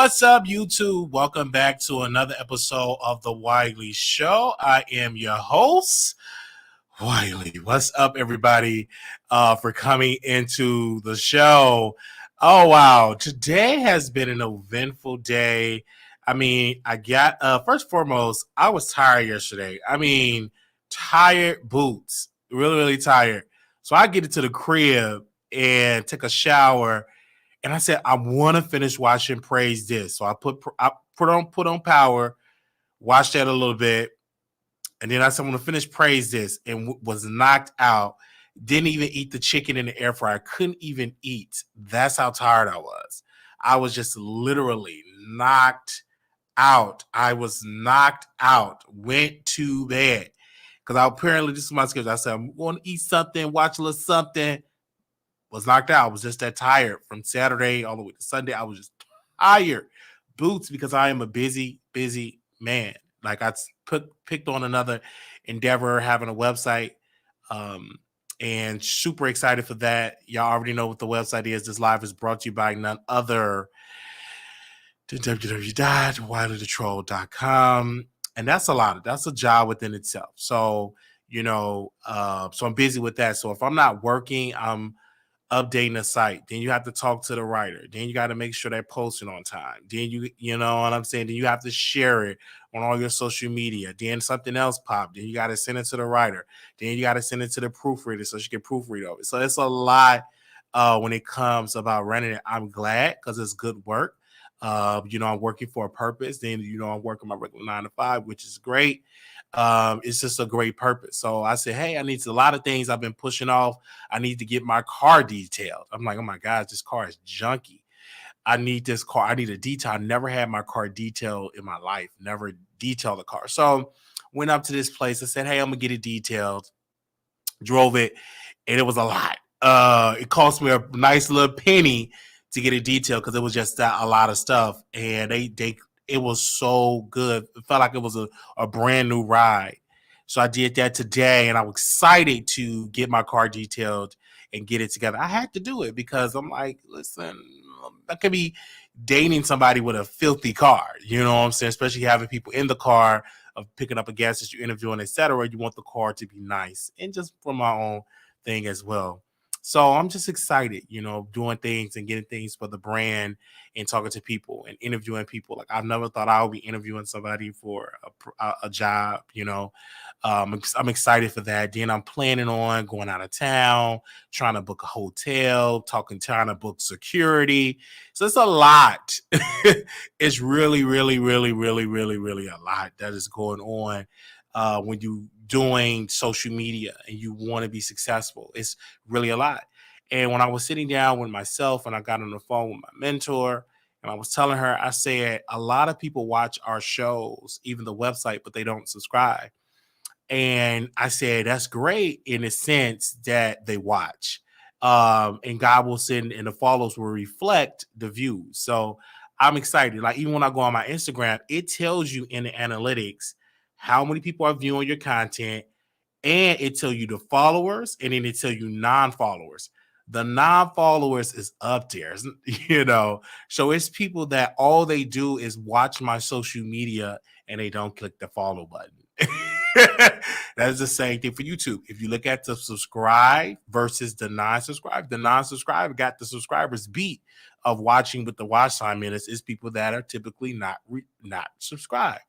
What's up, YouTube? Welcome back to another episode of The Wiley Show. I am your host, Wiley. What's up, everybody, for coming into the show. Oh, wow. Today has been an eventful day. I mean, first and foremost, I was tired yesterday. I mean, tired boots. Really, really tired. So I get into the crib and take a shower. And I said, I want to finish watching Praise This. So I put on Power, watched that a little bit. And then I said, I'm going to finish Praise This, and was knocked out. Didn't even eat the chicken in the air fryer. Couldn't even eat. That's how tired I was. I was just literally knocked out. I was knocked out. Went to bed. Because apparently this is my schedule. I said, I'm going to eat something, watch a little something. Was knocked out. I was just that tired from Saturday all the way to Sunday. I was just tired. Boots, because I am a busy man. Like I picked on another endeavor, having a website, and super excited for that. Y'all already know what the website is. This live is brought to you by none other than www.wileythetroll.com. And that's a job within itself. So, so I'm busy with that. So if I'm not working, I'm updating the site. Then you have to talk to the writer. Then you got to make sure they're posting on time. Then you know what I'm saying? Then you have to share it on all your social media. Then something else popped. Then you got to send it to the writer. Then you got to send it to the proofreader so she can proofread over it. So it's a lot when it comes about running it. I'm glad because it's good work. I'm working for a purpose. Then, I'm working my regular 9 to 5, which is great. It's just a great purpose. So I said, hey, I need a lot of things I've been pushing off. I need to get my car detailed. I'm like, oh my God, this car is junky. I need this car. I need a detail. I never had my car detailed in my life. Never detailed the car. So went up to this place. I said, hey, I'm gonna get it detailed. Drove it, and it was a lot. It cost me a nice little penny to get it detailed because it was just a lot of stuff. And it was so good. It felt like it was a brand new ride. So I did that today, and I was excited to get my car detailed and get it together. I had to do it because I'm like, listen, I could be dating somebody with a filthy car. You know what I'm saying? Especially having people in the car, of picking up a guest that you're interviewing, etc. You want the car to be nice, and just for my own thing as well. So I'm just excited, doing things and getting things for the brand and talking to people and interviewing people. Like I've never thought I would be interviewing somebody for a job, I'm excited for that. Then I'm planning on going out of town, trying to book a hotel, trying to book security. So it's a lot. It's really, really, really, really, really, really a lot that is going on when you doing social media and you want to be successful. It's really a lot. And when I was sitting down with myself and I got on the phone with my mentor and I was telling her, I said, a lot of people watch our shows, even the website, but they don't subscribe. And I said, that's great in the sense that they watch. And God will send, and the follows will reflect the views. So I'm excited. Like even when I go on my Instagram, it tells you in the analytics how many people are viewing your content, and it tells you the followers, and then it tells you non-followers. The non-followers is up there, so it's people that all they do is watch my social media and they don't click the follow button. That's the same thing for YouTube. If you look at the subscribe versus the non-subscribe got the subscribers beat of watching with the watch time minutes is people that are typically not subscribed.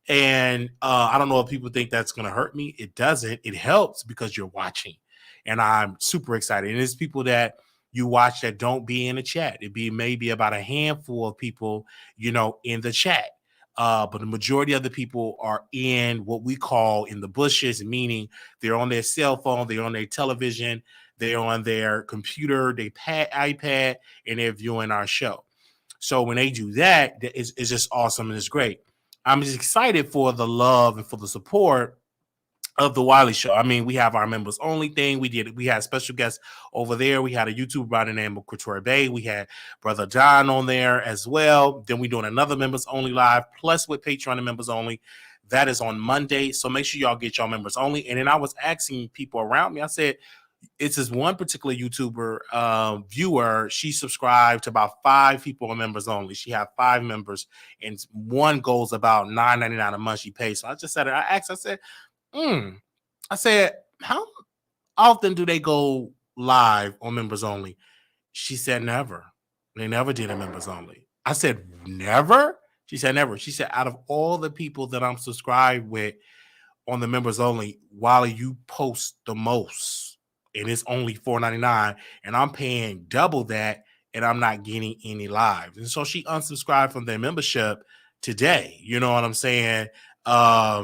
And I don't know if people think that's going to hurt me. It doesn't. It helps because you're watching, and I'm super excited. And it's people that you watch that don't be in the chat. It'd be maybe about a handful of people, in the chat. But the majority of the people are in what we call in the bushes, meaning they're on their cell phone, they're on their television, they're on their computer, they iPad, and they're viewing our show. So when they do that, it's just awesome and it's great. I'm just excited for the love and for the support of the Wiley show. I mean, we have our members only thing. We had special guests over there. We had a YouTuber by the name of Couture Bay. We had Brother John on there as well. Then we're doing another members only live, plus with Patreon and members only. That is on Monday. So make sure y'all get y'all members only. And then I was asking people around me, I said, it's this one particular YouTuber viewer. She subscribed to about 5 people on members only. She had 5 members, and one goes about $9.99 a month she pays. So I just said, I said, how often do they go live on members only? She said, never. They never did a members only. I said, never? She said, never. She said, out of all the people that I'm subscribed with on the members only, Wiley, you post the most. And it's only $4.99, and I'm paying double that, and I'm not getting any lives. And so she unsubscribed from their membership today. You know what I'm saying?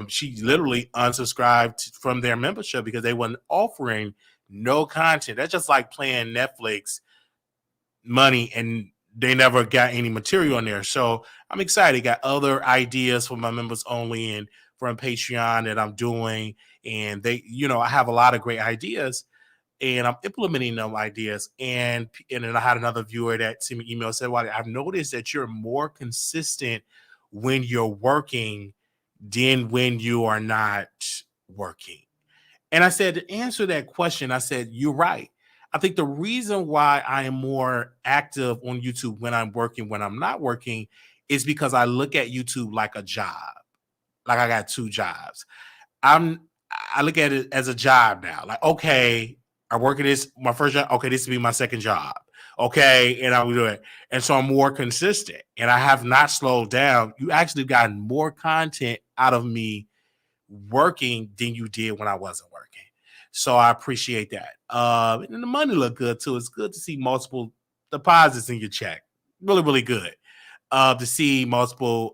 She literally unsubscribed from their membership because they weren't offering no content. That's just like playing Netflix money and they never got any material on there. So I'm excited. Got other ideas for my members only and from Patreon that I'm doing. And they, I have a lot of great ideas. And I'm implementing them ideas. And then I had another viewer that sent me an email and said, well, I've noticed that you're more consistent when you're working than when you are not working. And I said, to answer that question, I said, you're right. I think the reason why I am more active on YouTube when I'm working, when I'm not working, is because I look at YouTube like a job. Like I got 2 jobs. I look at it as a job now. Like, okay, I work at this, my first job. Okay, this will be my second job. Okay, and I'll do it. And so I'm more consistent, and I have not slowed down. You actually gotten more content out of me working than you did when I wasn't working. So I appreciate that. And the money look good too. It's good to see multiple deposits in your check. Really, really good. To see multiple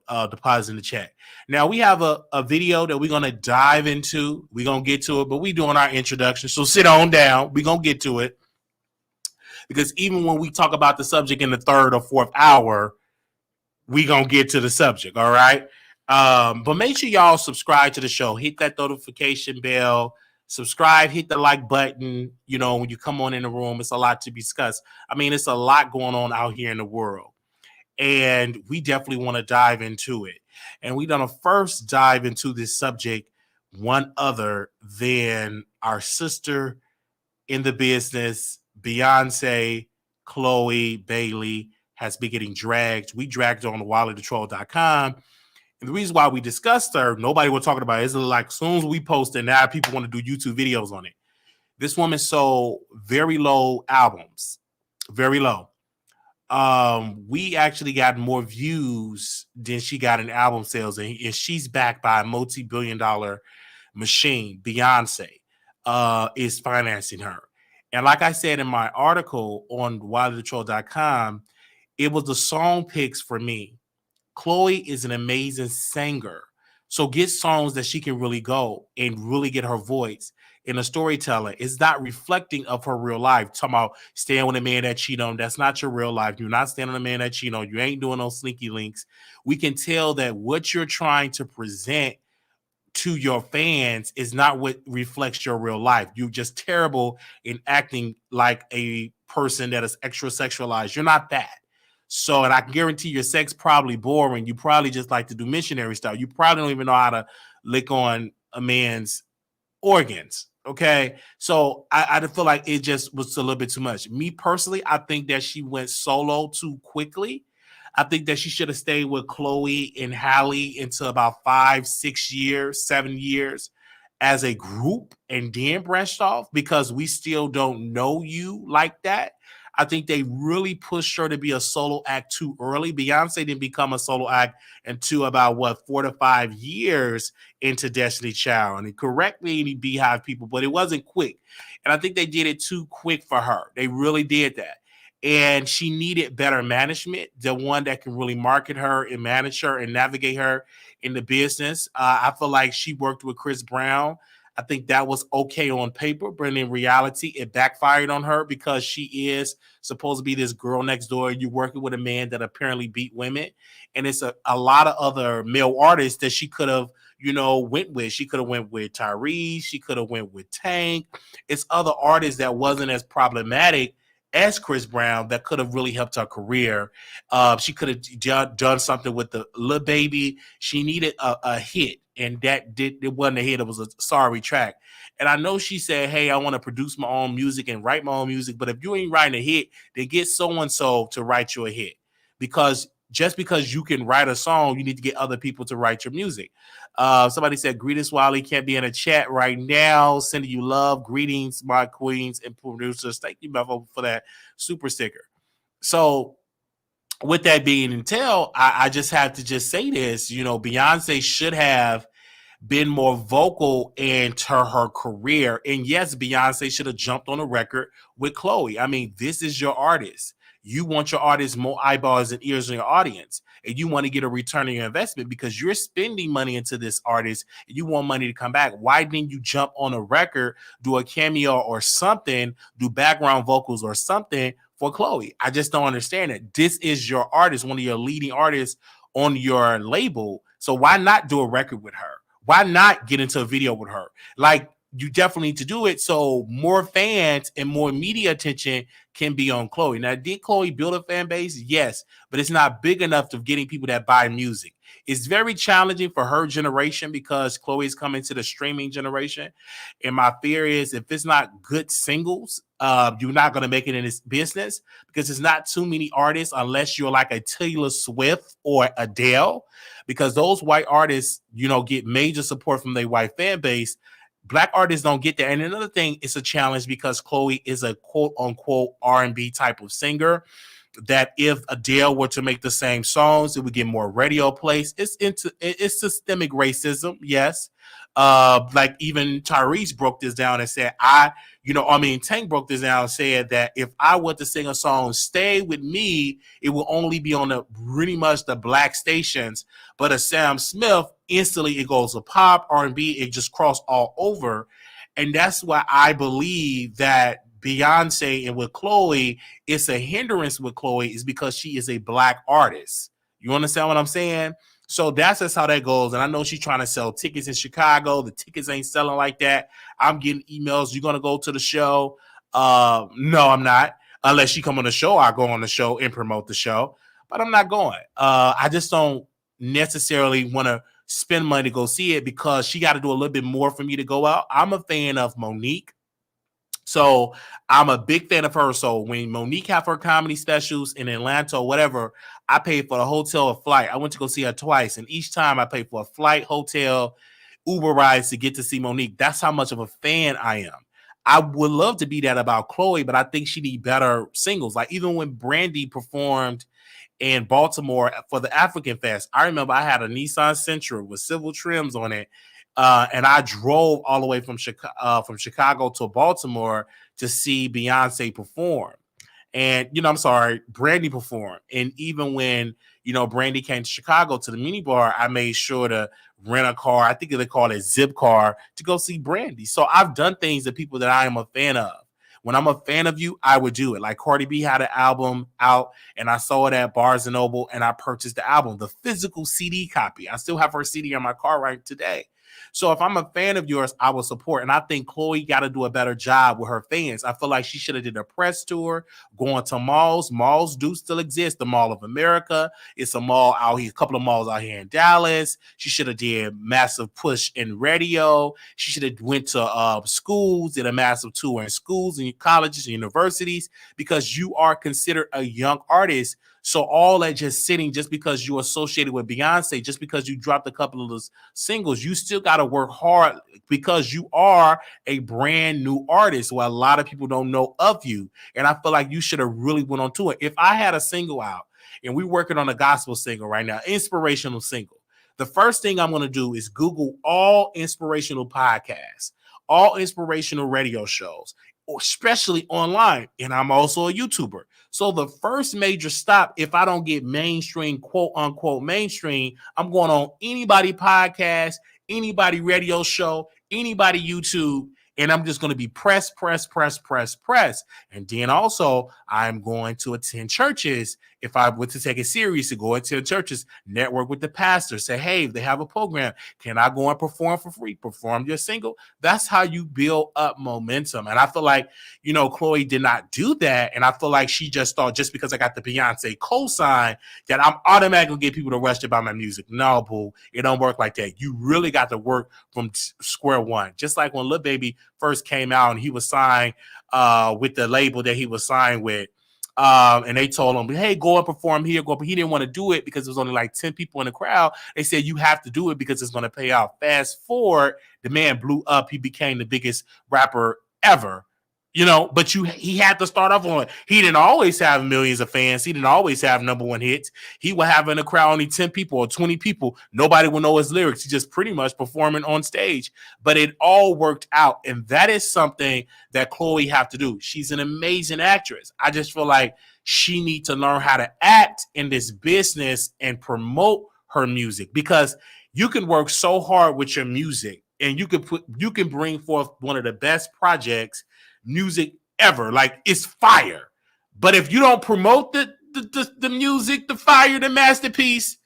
deposits in the check. Now we have a video that we're gonna dive into. We're gonna get to it, but we're doing our introduction. So sit on down. We're gonna get to it. Because even when we talk about the subject in the 3rd or 4th hour, we're gonna get to the subject, all right? But make sure y'all subscribe to the show. Hit that notification bell. Subscribe, hit the like button. When you come on in the room, it's a lot to discuss. I mean, it's a lot going on out here in the world. And we definitely want to dive into it. And we're going to first dive into this subject, one other than our sister in the business, Beyonce, Chloe Bailey, has been getting dragged. We dragged her on WileyTheTroll.com. And the reason why we discussed her, nobody was talking about it. It's like as soon as we post it, now people want to do YouTube videos on it. This woman sold very low albums, very low. We actually got more views than she got in album sales, and she's backed by a multi-billion-dollar machine. Beyonce is financing her. And like I said in my article on WileyTheTroll.com, it was the song picks for me. Chloe is an amazing singer. So get songs that she can really go and really get her voice in a storyteller. It's not reflecting of her real life. Talking about staying with a man that cheat on. That's not your real life. You're not staying with a man that cheat on. You ain't doing no sneaky links. We can tell that what you're trying to present to your fans is not what reflects your real life. You're just terrible in acting like a person that is extra sexualized. You're not that. So, and I guarantee your sex probably boring. You probably just like to do missionary stuff. You probably don't even know how to lick on a man's organs. Okay. So I feel like it just was a little bit too much. Me personally, I think that she went solo too quickly. I think that she should have stayed with Chloe and Halle into about 5, 6 years, 7 years as a group and then branched off, because we still don't know you like that. I think they really pushed her to be a solo act too early. Beyonce didn't become a solo act until about what 4 to 5 years into Destiny Child. And correct me, any Beehive people, but it wasn't quick. And I think they did it too quick for her. They really did that. And she needed better management, the one that can really market her and manage her and navigate her in the business. I feel like she worked with Chris Brown. I think that was okay on paper, but in reality, it backfired on her because she is supposed to be this girl next door. You're working with a man that apparently beat women. And it's a lot of other male artists that she could have, went with. She could have went with Tyrese. She could have went with Tank. It's other artists that wasn't as problematic as Chris Brown that could have really helped her career. She could have done something with the Lil Baby. She needed a hit, and it wasn't a hit. It was a sorry track. And I know she said, "Hey, I want to produce my own music and write my own music." But if you ain't writing a hit, then get so and so to write you a hit, because just because you can write a song, you need to get other people to write your music. Somebody said, "Greetings, Wiley. Can't be in a chat right now. Sending you love. Greetings, my queens and producers." Thank you, Bevo, for that super sticker. So, with that being entailed, I just have to just say this. Beyonce should have been more vocal into her career. And yes, Beyonce should have jumped on a record with Chloe. I mean, this is your artist. You want your artist more eyeballs and ears in your audience, and you want to get a return on your investment because you're spending money into this artist and you want money to come back. Why didn't you jump on a record, do a cameo or something, do background vocals or something for Chloe? I just don't understand it. This is your artist, one of your leading artists on your label. So why not do a record with her? Why not get into a video with her? Like, you definitely need to do it so more fans and more media attention can be on Chloe. Now, did Chloe build a fan base? Yes, but it's not big enough to getting people that buy music. It's very challenging for her generation because Chloe is coming to the streaming generation. And my fear is if it's not good singles, you're not going to make it in this business because it's not too many artists unless you're like a Taylor Swift or Adele, because those white artists, get major support from their white fan base. Black artists don't get that. And another thing, it's a challenge because Chloe is a quote unquote R&B type of singer that if Adele were to make the same songs, it would get more radio plays. It's systemic racism, yes. Like even Tyrese broke this down and said, Tank broke this down and said that if I were to sing a song, Stay With Me, it will only be on the pretty much the black stations. But a Sam Smith, instantly it goes to pop, R&B, it just crossed all over. And that's why I believe that Beyonce and with Chloe, it's a hindrance with Chloe is because she is a black artist. You understand what I'm saying? So that's just how that goes. And I know she's trying to sell tickets in Chicago. The tickets ain't selling like that. I'm getting emails. You're going to go to the show? No, I'm not. Unless she come on the show, I go on the show and promote the show. But I'm not going. I just don't necessarily want to spend money to go see it because she got to do a little bit more for me to go out. I'm a fan of Monique. So I'm a big fan of her. So when Monique have her comedy specials in Atlanta or whatever, I paid for the hotel or flight. I went to go see her twice. And each time I paid for a flight, hotel, Uber rides to get to see Monique. That's how much of a fan I am. I would love to be that about Chloe, but I think she need better singles. Like even when Brandy performed in Baltimore for the African Fest, I remember I had a Nissan Sentra with silver trims on it. And I drove all the way from Chicago to Baltimore to see Beyonce perform. And, Brandy performed. And even when, Brandy came to Chicago to the mini bar, I made sure to rent a car. I think they call it Zip car to go see Brandy. So I've done things that people that I am a fan of. When I'm a fan of you, I would do it. Like Cardi B had an album out and I saw it at Barnes & Noble and I purchased the album, the physical CD copy. I still have her CD in my car right today. So if I'm a fan of yours, I will support. And I think Chloe got to do a better job with her fans. I feel like she should have did a press tour, going to malls. Malls do still exist. The Mall of America. It's a mall out here, a couple of malls out here in Dallas. She should have did massive push in radio. She should have went to schools, did a massive tour in schools and colleges and universities because you are considered a young artist. So all that just sitting, just because you're associated with Beyonce, just because you dropped a couple of those singles, you still got to work hard because you are a brand new artist where a lot of people don't know of you. And I feel like you should have really went on to it. If I had a single out and we're working on a gospel single right now, inspirational single, the first thing I'm going to do is Google all inspirational podcasts, all inspirational radio shows, especially online. And I'm also a YouTuber. So the first major stop, if I don't get mainstream, quote unquote mainstream, I'm going on anybody podcast, anybody radio show, anybody YouTube, and I'm just going to be press. And then also I'm going to attend churches. If I were to take it serious, to go into churches, network with the pastor, say, hey, if they have a program, can I go and perform for free? Perform your single. That's how you build up momentum. And I feel like, Chloe did not do that. And I feel like she just thought, just because I got the Beyonce cosign, that I'm automatically get people to rush to buy my music. No, boo. It don't work like that. You really got to work from square one. Just like when Lil Baby first came out and he was signed with the label that he was signed with. And they told him, hey, go and perform here. But he didn't want to do it because there was only like 10 people in the crowd. They said, you have to do it because it's going to pay off. Fast forward, the man blew up. He became the biggest rapper ever. But he had to start off on it. He didn't always have millions of fans. He didn't always have number one hits. He would have in the crowd only 10 people or 20 people. Nobody would know his lyrics. He just pretty much performing on stage. But it all worked out. And that is something that Chloe have to do. She's an amazing actress. I just feel like she needs to learn how to act in this business and promote her music, because you can work so hard with your music and you can bring forth one of the best projects music ever. Like, it's fire. But if you don't promote the music, the fire, the masterpiece,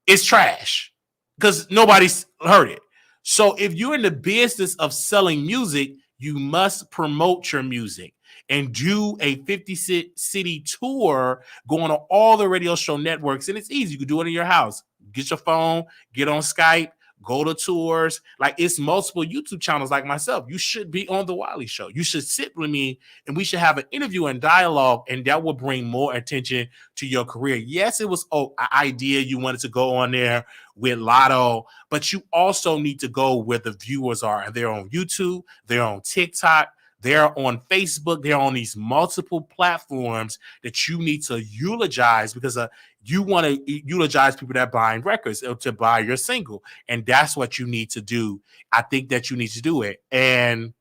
it's trash because nobody's heard it. So if you're in the business of selling music, you must promote your music and do a 50-city tour, going on all the radio show networks. And it's easy. You can do it in your house. Get your phone, get on Skype, go to tours. Like, it's multiple YouTube channels like myself. You should be on the Wiley Show. You should sit with me and we should have an interview and dialogue, and that will bring more attention to your career. Yes, it was an idea you wanted to go on there with Lotto, but you also need to go where the viewers are. And they're on YouTube, they're on TikTok, they're on Facebook, they're on these multiple platforms that you need to eulogize, because you want to eulogize people that buying records to buy your single. And that's what you need to do. I think that you need to do it. And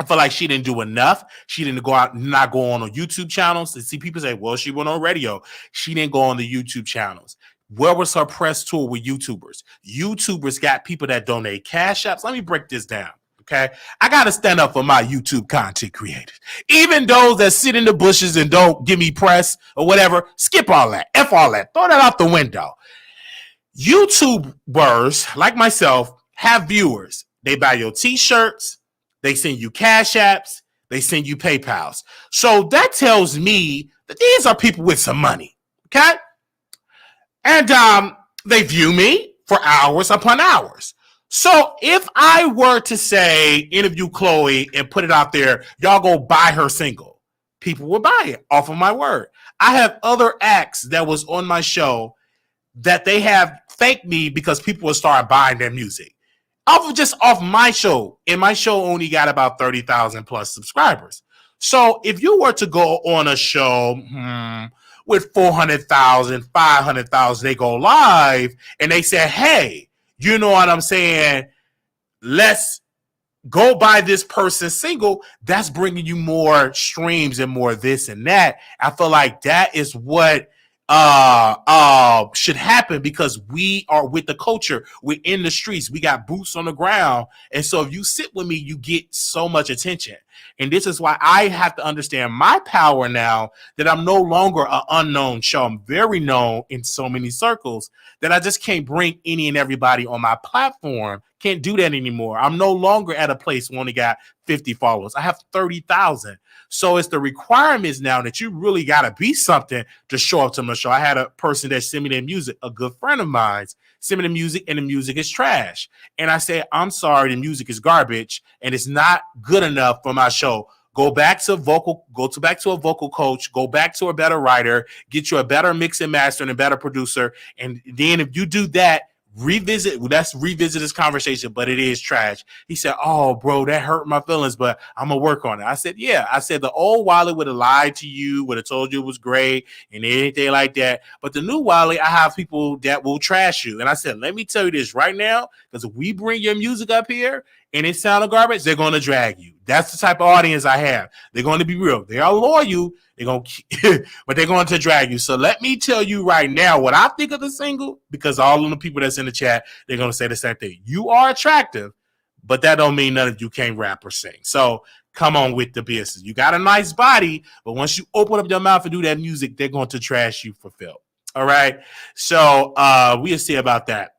I feel like she didn't do enough. She didn't not go on YouTube channels. To see people say, well, she went on radio. She didn't go on the YouTube channels. Where was her press tour with YouTubers? YouTubers got people that donate cash apps. Let me break this down. Okay, I got to stand up for my YouTube content creators. Even those that sit in the bushes and don't give me press or whatever, skip all that. F all that. Throw that out the window. YouTubers like myself have viewers. They buy your t-shirts. They send you cash apps. They send you PayPals. So that tells me that these are people with some money. Okay. And they view me for hours upon hours. So if I were to say, interview Chloe and put it out there, y'all go buy her single, people will buy it off of my word. I have other acts that was on my show that they have thanked me because people will start buying their music off my show. And my show only got about 30,000 plus subscribers. So if you were to go on a show with 400,000, 500,000, they go live and they say, hey, you know what I'm saying? Let's go buy this person's single. That's bringing you more streams and more this and that. I feel like that is what should happen, because we are with the culture. We're in the streets. We got boots on the ground. And so if you sit with me, you get so much attention. And this is why I have to understand my power now, that I'm no longer an unknown show. I'm very known in so many circles that I just can't bring any and everybody on my platform. Can't do that anymore. I'm no longer at a place where I only got 50 followers. I have 30,000. So it's the requirements now that you really got to be something to show up to my show. I had a person that sent me their music, a good friend of mine, sent me the music, and the music is trash. And I said, I'm sorry, the music is garbage and it's not good enough for my show. Go back to a vocal coach, go back to a better writer, get you a better mix and master and a better producer. And then if you do that, let's revisit this conversation, but it is trash. He said, oh, bro, that hurt my feelings, but I'm going to work on it. I said, yeah. I said, the old Wiley would have lied to you, would have told you it was great and anything like that. But the new Wiley, I have people that will trash you. And I said, let me tell you this right now, because if we bring your music up here and it sounded garbage, they're going to drag you. That's the type of audience I have. They're going to be real. They are loyal. They're going to, but they're going to drag you. So let me tell you right now what I think of the single, because all of the people that's in the chat, they're going to say the same thing. You are attractive, but that don't mean none of you can't rap or sing. So come on with the business. You got a nice body, but once you open up your mouth and do that music, they're going to trash you for Phil. All right. So we'll see about that.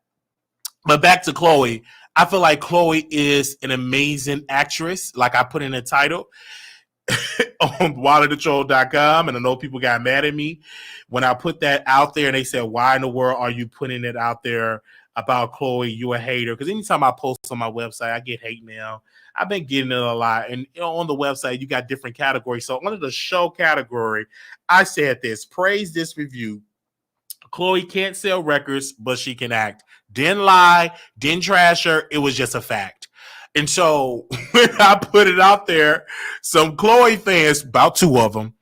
But back to Chloe. I feel like Chloe is an amazing actress, like I put in the title on WileyTheTroll.com, and I know people got mad at me when I put that out there, and they said, why in the world are you putting it out there about Chloe? You a hater. Because anytime I post on my website, I get hate mail. I've been getting it a lot. And on the website, you got different categories. So under the show category, I said this: praise this review. Chloe can't sell records, but she can act. Didn't lie, didn't trash her. It was just a fact. And so when I put it out there, some Chloe fans, about 2 of them,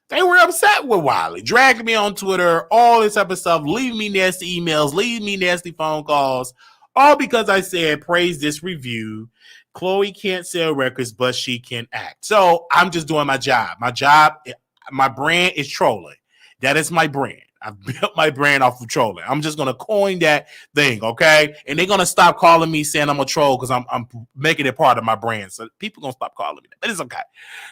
they were upset with Wiley, dragging me on Twitter, all this type of stuff, leaving me nasty emails, leaving me nasty phone calls, all because I said, praise this review. Chloe can't sell records, but she can act. So I'm just doing my job. My brand is trolling. That is my brand. I've built my brand off of trolling. I'm just going to coin that thing, okay? And they're going to stop calling me saying I'm a troll because I'm making it part of my brand. So people going to stop calling me that. But it's okay.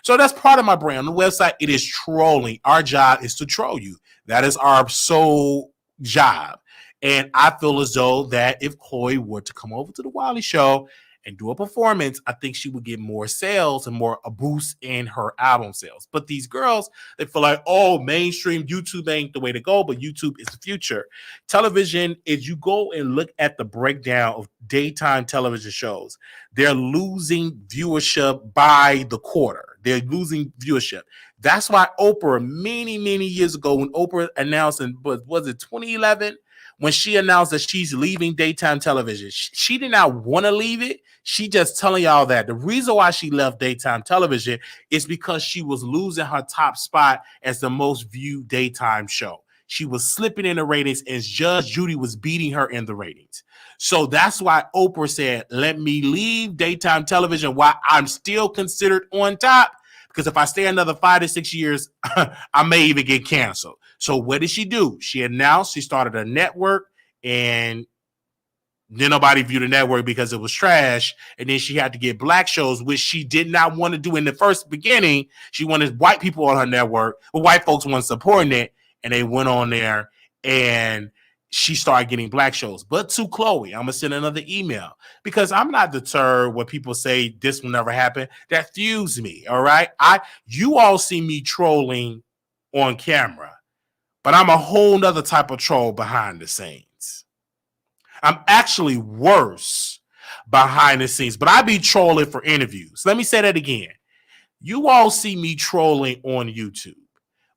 So that's part of my brand. On the website, it is trolling. Our job is to troll you. That is our sole job. And I feel as though that if Chloe were to come over to the Wiley Show and do a performance, I think she would get more sales and a boost in her album sales. But these girls, they feel like, oh, mainstream YouTube ain't the way to go, but YouTube is the future. Television, if you go and look at the breakdown of daytime television shows, they're losing viewership by the quarter. They're losing viewership. That's why Oprah, many, many years ago, when Oprah announced, was it 2011? When she announced that she's leaving daytime television, she did not want to leave it. She just telling y'all that the reason why she left daytime television is because she was losing her top spot as the most viewed daytime show. She was slipping in the ratings as Judge Judy was beating her in the ratings. So that's why Oprah said, let me leave daytime television while I'm still considered on top. Because if I stay another 5 to 6 years, I may even get canceled. So what did she do? She announced she started a network, and then nobody viewed the network because it was trash. And then she had to get black shows, which she did not want to do in the first beginning. She wanted white people on her network, but white folks weren't supporting it. And they went on there and she started getting black shows. But to Chloe, I'm going to send another email because I'm not deterred when people say this will never happen. That fuels me, all right? You all see me trolling on camera, but I'm a whole nother type of troll behind the scenes. I'm actually worse behind the scenes, but I be trolling for interviews. Let me say that again. You all see me trolling on YouTube.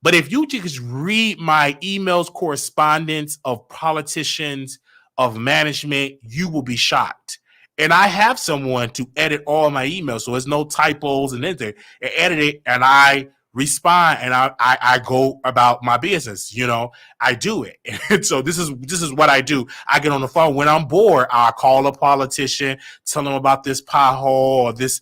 But if you just read my emails, correspondence of politicians, of management, you will be shocked. And I have someone to edit all my emails, so there's no typos and anything. I edit it and I respond and I go about my business. You know, I do it. And so this is what I do. I get on the phone when I'm bored. I call a politician, tell them about this pothole or this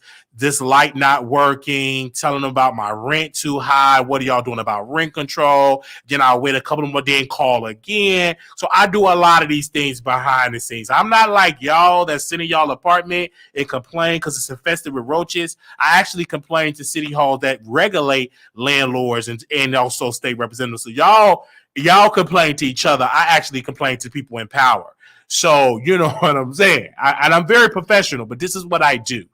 light not working, telling them about my rent too high. What are y'all doing about rent control? Then I'll wait a couple of more days and call again. So I do a lot of these things behind the scenes. I'm not like y'all that sit in y'all apartment and complain because it's infested with roaches. I actually complain to city hall that regulate landlords and also state representatives. So y'all complain to each other. I actually complain to people in power. So you know what I'm saying? And I'm very professional, but this is what I do.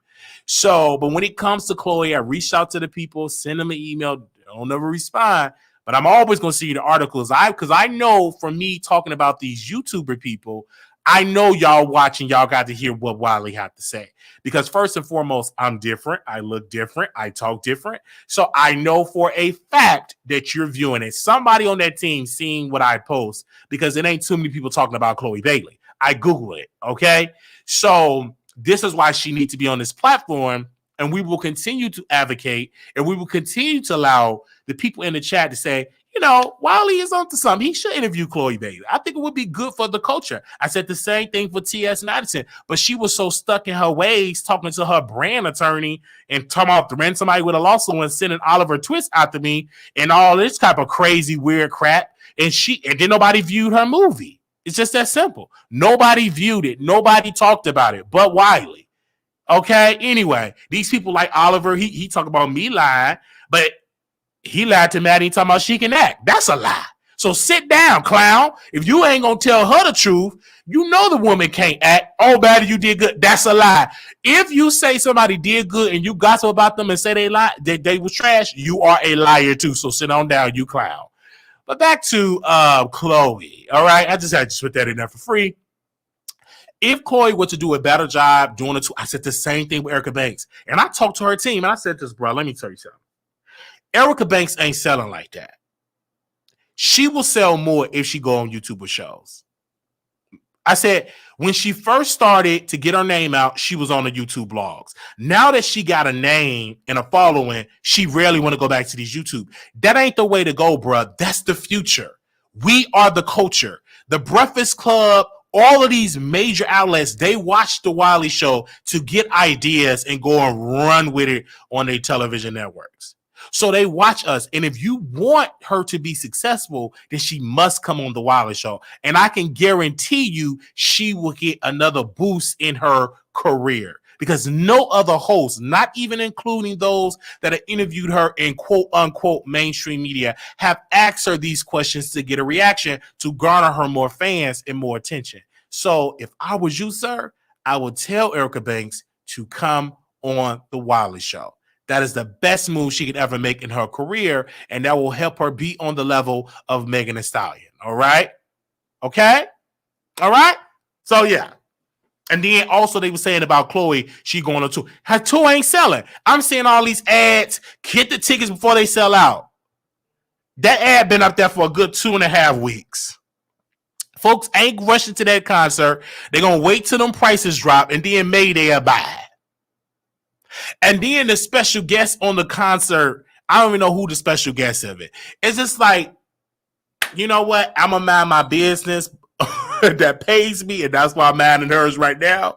So, but when it comes to Chloe, I reach out to the people, send them an email. They don't never respond, but I'm always going to see the articles. Because I know from me talking about these YouTuber people, I know y'all watching, y'all got to hear what Wiley had to say. Because first and foremost, I'm different. I look different. I talk different. So I know for a fact that you're viewing it. Somebody on that team seeing what I post, because it ain't too many people talking about Chloe Bailey. I Google it, okay? So this is why she needs to be on this platform, and we will continue to advocate, and we will continue to allow the people in the chat to say, you know, Wiley is onto something. He should interview Chloe Bailey. I think it would be good for the culture. I said the same thing for T.S. Madison, but she was so stuck in her ways talking to her brand attorney and talking about threatening somebody with a lawsuit and sending Oliver Twist after me and all this type of crazy, weird crap. And then nobody viewed her movie. It's just that simple. Nobody viewed it. Nobody talked about it but Wiley. Okay? Anyway, these people like Oliver, he talk about me lying, but he lied to Maddie talking about she can act. That's a lie. So sit down, clown. If you ain't gonna tell her the truth, you know the woman can't act. Oh, Maddie, you did good. That's a lie. If you say somebody did good and you gossip about them and say they lied, they was trash, you are a liar too. So sit on down, you clown. But back to Chloe. All right, I just had to put that in there for free. If Chloe were to do a better job doing it, I said the same thing with Erica Banks. And I talked to her team and I said this, bro, let me tell you something. Erica Banks ain't selling like that. She will sell more if she go on YouTube with shows. I said when she first started to get her name out, she was on the YouTube blogs. Now that she got a name and a following, she rarely want to go back to these YouTube. That ain't the way to go, bruh. That's the future. We are the culture. The Breakfast Club, all of these major outlets, they watch the Wiley Show to get ideas and go and run with it on their television networks. So they watch us. And if you want her to be successful, then she must come on the Wiley Show. And I can guarantee you she will get another boost in her career, because no other host, not even including those that have interviewed her in quote unquote mainstream media, have asked her these questions to get a reaction to garner her more fans and more attention. So if I was you, sir, I would tell Erica Banks to come on the Wiley Show. That is the best move she could ever make in her career, and that will help her be on the level of Megan Thee Stallion. All right? Okay? All right? So, yeah. And then also they were saying about Chloe, she going on tour. Her tour ain't selling. I'm seeing all these ads. Get the tickets before they sell out. That ad been up there for a good 2.5 weeks. Folks ain't rushing to that concert. They're going to wait till them prices drop, and then maybe they'll buy. And then the special guest on the concert, I don't even know who the special guest of it. It's just like, you know what? I'm going to mind my business that pays me, and that's why I'm minding hers right now.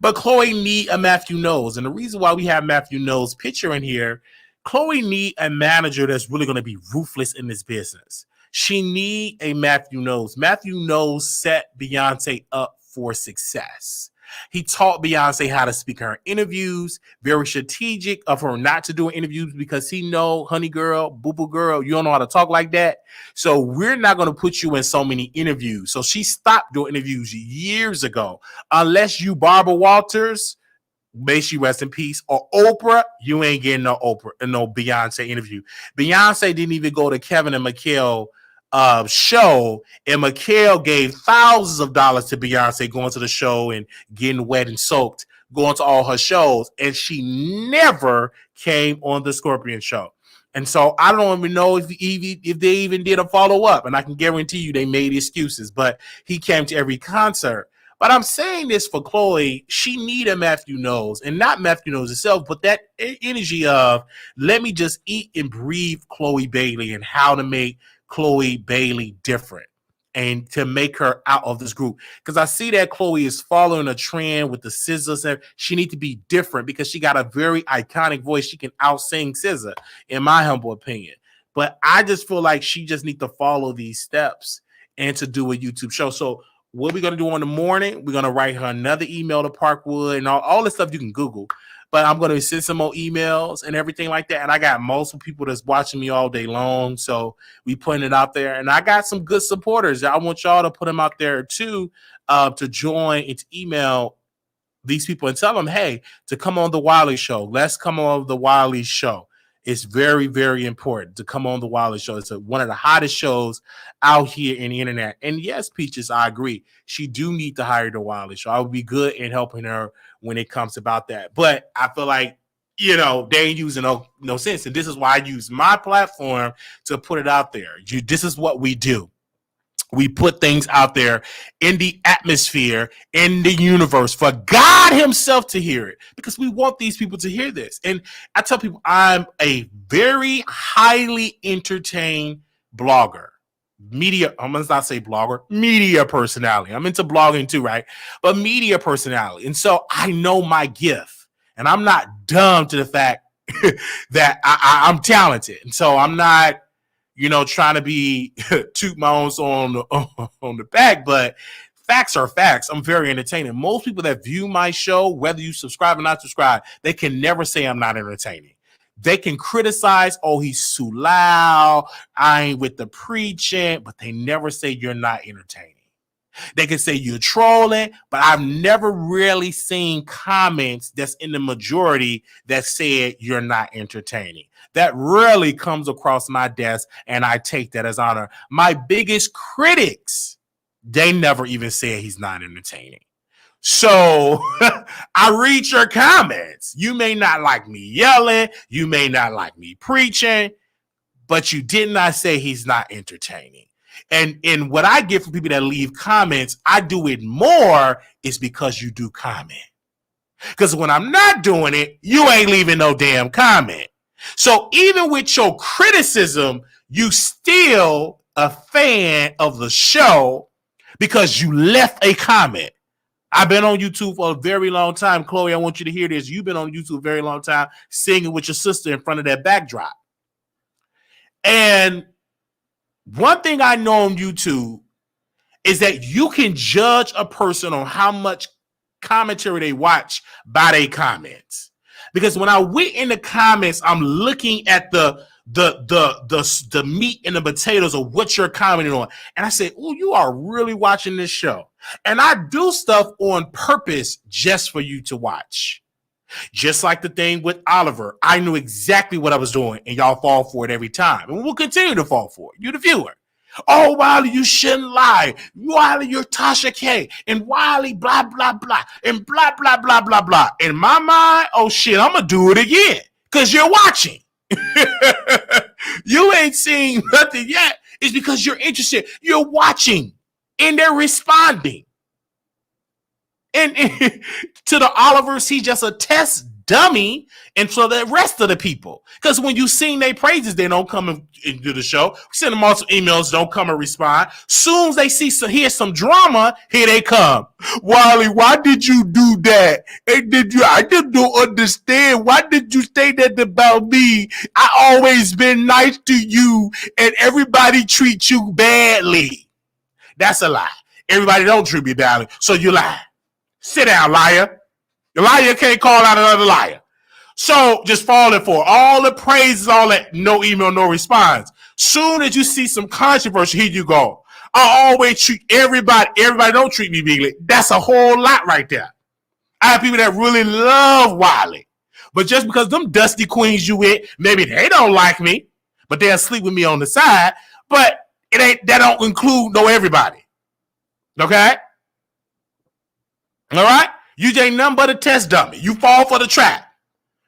But Chloe need a Matthew Knowles. And the reason why we have Matthew Knowles' picture in here, Chloe need a manager that's really going to be ruthless in this business. She need a Matthew Knowles. Matthew Knowles set Beyonce up for success. He taught Beyonce how to speak her interviews, very strategic of her not to do interviews because he know, honey girl, boo-boo girl, you don't know how to talk like that. So we're not going to put you in so many interviews. So she stopped doing interviews years ago. Unless you Barbara Walters, may she rest in peace, or Oprah, you ain't getting no Oprah, no Beyonce interview. Beyonce didn't even go to Kevin and Mikhail show, and Mikhail gave thousands of dollars to Beyonce going to the show and getting wet and soaked, going to all her shows, and she never came on the Scorpion show. And so I don't even know if they even did a follow-up, and I can guarantee you they made excuses, but he came to every concert. But I'm saying this for Chloe, she need a Matthew Knowles, and not Matthew Knowles itself, but that energy of let me just eat and breathe Chloe Bailey and how to make Chloe Bailey different and to make her out of this group. Because I see that Chloe is following a trend with the scissors, and she needs to be different because she got a very iconic voice. She can out-sing SZA, in my humble opinion. But I just feel like she just needs to follow these steps and to do a YouTube show. So what we're going to do in the morning, we're going to write her another email to Parkwood and all this stuff you can Google. But I'm going to send some more emails and everything like that. And I got multiple people that's watching me all day long. So we putting it out there. And I got some good supporters. I want y'all to put them out there too, to join and to email these people and tell them, hey, to come on the Wiley Show. Let's come on the Wiley Show. It's very, very important to come on the Wiley Show. It's one of the hottest shows out here in the internet. And yes, Peaches, I agree. She do need to hire the Wiley Show. I would be good in helping her when it comes about that. But I feel like, they ain't using no sense. And this is why I use my platform to put it out there. This is what we do. We put things out there in the atmosphere, in the universe, for God himself to hear it, because we want these people to hear this. And I tell people I'm a very highly entertained blogger. Media, I must not say blogger, media personality. I'm into blogging too, right? But media personality. And so I know my gift, and I'm not dumb to the fact that I'm talented. And so I'm not, trying to be toot my own song on the back, but facts are facts. I'm very entertaining. Most people that view my show, whether you subscribe or not subscribe, they can never say I'm not entertaining. They can criticize, oh, he's too loud, I ain't with the preaching, but they never say you're not entertaining. They can say you're trolling, but I've never really seen comments that's in the majority that said you're not entertaining. That rarely comes across my desk, and I take that as honor. My biggest critics, they never even said he's not entertaining. So I read your comments. You may not like me yelling. You may not like me preaching, but you did not say he's not entertaining. And what I get from people that leave comments, I do it more is because you do comment. Because when I'm not doing it, you ain't leaving no damn comment. So even with your criticism, you still a fan of the show because you left a comment. I've been on YouTube for a very long time. Chloe, I want you to hear this. You've been on YouTube a very long time singing with your sister in front of that backdrop. And one thing I know on YouTube is that you can judge a person on how much commentary they watch by their comments. Because when I went in the comments, I'm looking at the meat and the potatoes of what you're commenting on. And I said, oh, you are really watching this show. And I do stuff on purpose just for you to watch. Just like the thing with Oliver. I knew exactly what I was doing, and y'all fall for it every time. And we'll continue to fall for it. You, the viewer. Oh, Wiley, you shouldn't lie. Wiley, you're Tasha K. And Wiley, blah, blah, blah. And blah, blah, blah, blah, blah. In my mind, oh, shit, I'm going to do it again. Because you're watching. You ain't seen nothing yet. It's because you're interested. You're watching. And they're responding. And to the Olivers, he's just a test dummy, and for the rest of the people. Because when you sing their praises, they don't come and do the show. We send them all some emails, don't come and respond. Soon as they hear some drama, here they come. Wiley, why did you do that? And I just don't understand. Why did you say that about me? I always been nice to you, and everybody treats you badly. That's a lie. Everybody don't treat me badly, so you lie. Sit down, liar. The liar can't call out another liar. So just falling for all the praises, all that, no email, no response. Soon as you see some controversy, here you go. I always treat everybody don't treat me bigly. That's a whole lot right there. I have people that really love Wiley. But just because them dusty queens you with, maybe they don't like me, but they'll sleep with me on the side. But that don't include everybody. Okay? All right? You ain't nothing but a test dummy. You fall for the trap.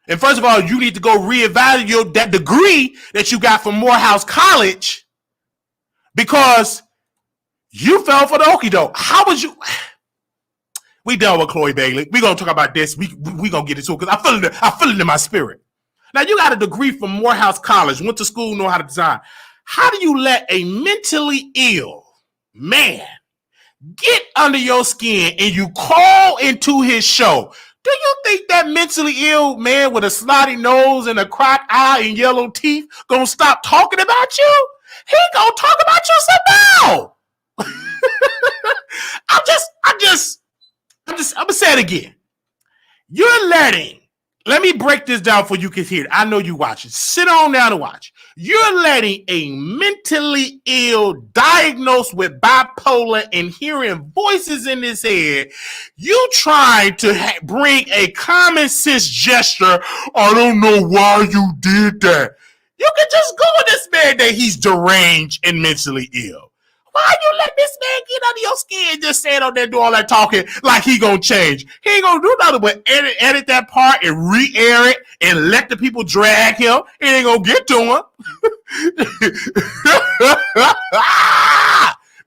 And first of all, you need to go reevaluate that degree that you got from Morehouse College because you fell for the okie doke. How would you? We done with Chloe Bailey. We're going to talk about this. We going to get into it because I feel it in my spirit. Now, you got a degree from Morehouse College, went to school, know how to design. How do you let a mentally ill man get under your skin and you call into his show? Do you think that mentally ill man with a snotty nose and a cracked eye and yellow teeth gonna stop talking about you? He gonna talk about you somehow. I'm gonna say it again. You're letting Let me break this down for you can hear it. I know you watch it. Sit on down and watch. You're letting a mentally ill, diagnosed with bipolar and hearing voices in his head, you trying to bring a common sense gesture. I don't know why you did that. You can just go with this man that he's deranged and mentally ill. Why you let this man get under your skin and just stand on there do all that talking like he gonna change? He ain't gonna do nothing but edit that part and re-air it and let the people drag him. It ain't gonna get to him.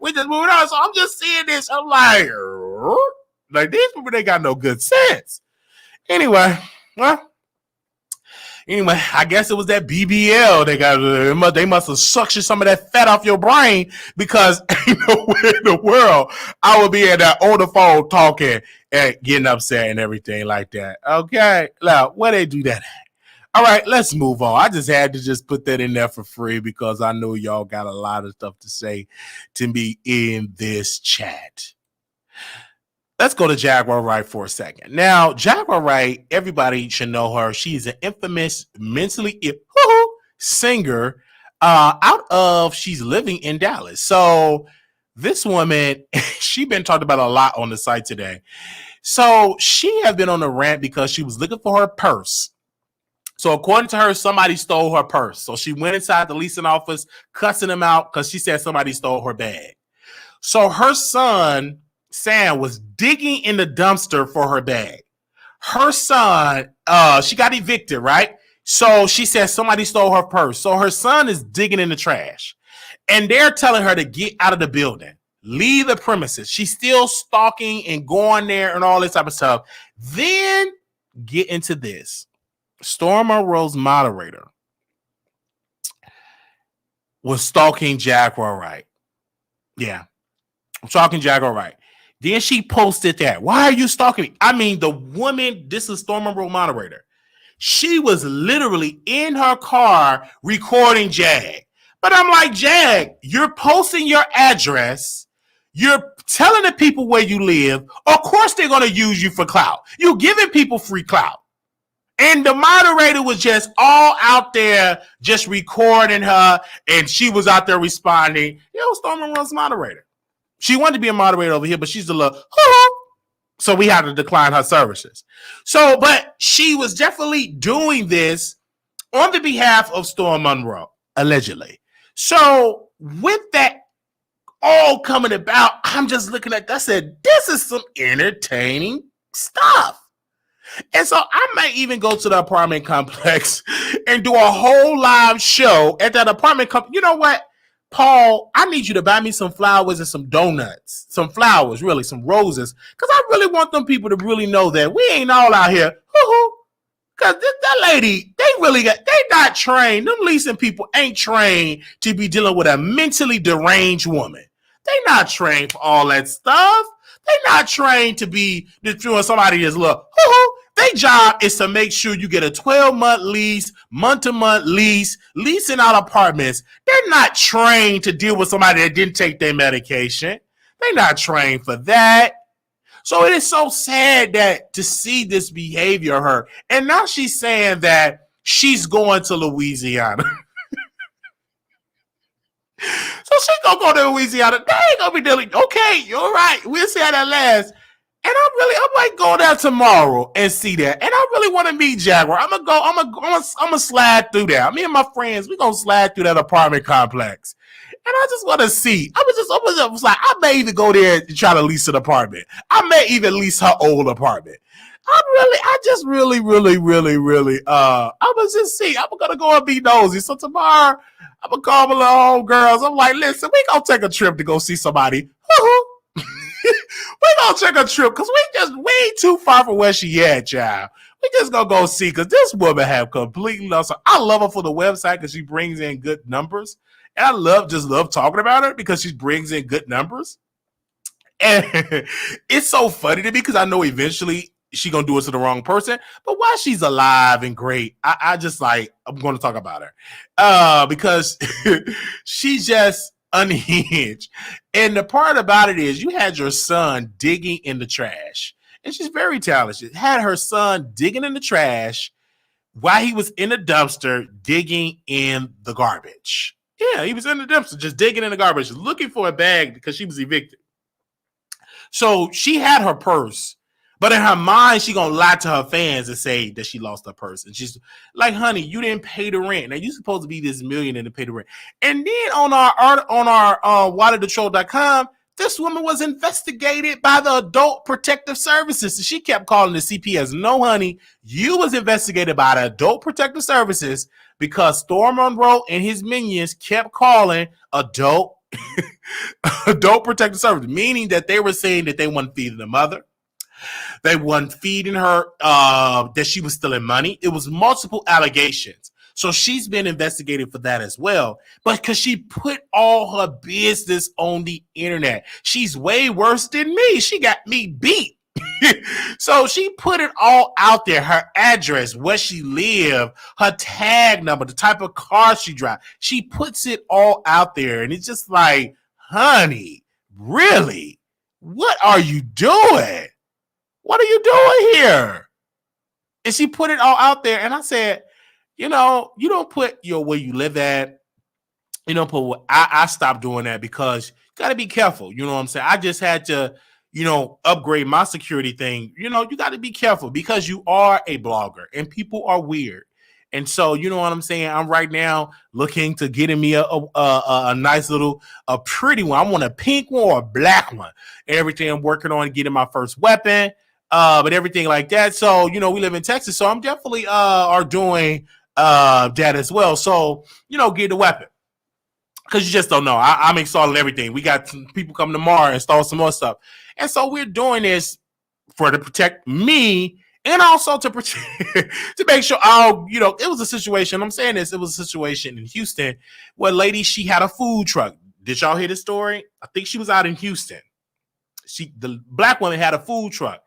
We just moving on. So I'm just seeing this. I'm like these people, they got no good sense. Anyway, I guess it was that BBL they must have suctioned some of that fat off your brain, because ain't nowhere in the world I would be at that on the phone talking and getting upset and everything like that. Okay, now where they do that at? All right, let's move on. I just had to just put that in there for free because I know y'all got a lot of stuff to say to me in this chat. Let's go to Jaguar Wright for a second. Now, Jaguar Wright, everybody should know her. She's an infamous mentally ill singer she's living in Dallas. So this woman, she been talked about a lot on the site today. So she has been on a rant because she was looking for her purse. So according to her, somebody stole her purse. So she went inside the leasing office, cussing them out because she said somebody stole her bag. So her son, Sam, was digging in the dumpster for her bag. Her son, she got evicted, right? So she said somebody stole her purse. So her son is digging in the trash. And they're telling her to get out of the building. Leave the premises. She's still stalking and going there and all this type of stuff. Then get into this. Storm Monroe's moderator was stalking Jaguar Wright. Yeah. I'm stalking Jaguar Wright. Then she posted that. Why are you stalking me? I mean, the woman, this is Storm Monroe moderator. She was literally in her car recording Jag. But I'm like, Jag, you're posting your address. You're telling the people where you live. Of course they're going to use you for clout. You're giving people free clout. And the moderator was just all out there just recording her. And she was out there responding. Storm Monroe's moderator. She wanted to be a moderator over here, but she's a little, so we had to decline her services. So, but she was definitely doing this on the behalf of Storm Monroe, allegedly. So with that all coming about, I'm just looking at that. I said, this is some entertaining stuff. And so I might even go to the apartment complex and do a whole live show at that apartment complex. You know what? Paul, I need you to buy me some flowers and some donuts. Some flowers, really, some roses. Because I really want them people to really know that we ain't all out here. Because that lady, they not trained. Them leasing people ain't trained to be dealing with a mentally deranged woman. They not trained for all that stuff. They not trained to be doing somebody that's look. Their job is to make sure you get a 12-month lease, month-to-month lease, leasing out apartments. They're not trained to deal with somebody that didn't take their medication. They're not trained for that. So it is so sad that to see this behavior of her. And now she's saying that she's going to Louisiana. So she's going to go to Louisiana. They ain't going to be dealing. Okay, you're right. We'll see how that lasts. And I might go there tomorrow and see that. And I really want to meet Jaguar. I'm gonna slide through there. Me and my friends, we're gonna slide through that apartment complex. And I just want to see. I was like, I may even go there and try to lease an apartment. I may even lease her old apartment. I'm gonna just see. I'm gonna go and be nosy. So tomorrow, I'm gonna call my little old girls. I'm like, listen, we gonna take a trip to go see somebody. We gonna take a trip because we just way too far from where she at, child. We just gonna go see because this woman have completely lost her. I love her for the website because she brings in good numbers. And I love talking about her because she brings in good numbers. And it's so funny to me because I know eventually she gonna do it to the wrong person. But while she's alive and great, I just like, I'm gonna talk about her. Because she's just unhinged. And the part about it is you had your son digging in the trash. and she's very talented. Had her son digging in the trash while he was in the dumpster digging in the garbage. Yeah, he was in the dumpster just digging in the garbage, looking for a bag because she was evicted. So she had her purse, but in her mind, she gonna lie to her fans and say that she lost her purse. And she's like, "Honey, you didn't pay the rent. Now you supposed to be this millionaire to pay the rent." And then on our WileyTheTroll.com, this woman was investigated by the Adult Protective Services. She kept calling the CPS. No, honey, you was investigated by the Adult Protective Services because Storm Monroe and his minions kept calling Adult Protective Services, meaning that they were saying that they weren't feeding the mother. They weren't feeding her, that she was stealing money. It was multiple allegations. So she's been investigated for that as well. But because she put all her business on the internet. She's way worse than me. She got me beat. So she put it all out there, her address, where she lived, her tag number, the type of car she drives. She puts it all out there. And it's just like, honey, really? What are you doing? What are you doing here? And she put it all out there. And I said, you don't put where you live at. You don't put I stopped doing that because you got to be careful. You know what I'm saying? I just had to, upgrade my security thing. You got to be careful because you are a blogger and people are weird. And so, you know what I'm saying? I'm right now looking to getting me a nice little, a pretty one. I want a pink one or a black one. Everything I'm working on getting my first weapon, but everything like that. So, we live in Texas. So I'm definitely are doing that as well. So, get the weapon. Because you just don't know. I'm installing everything. We got some people coming tomorrow and install some more stuff. And so we're doing this to protect me and also to protect, to make sure it was a situation. I'm saying this. It was a situation in Houston where a lady, she had a food truck. Did y'all hear the story? I think she was out in Houston. The black woman had a food truck.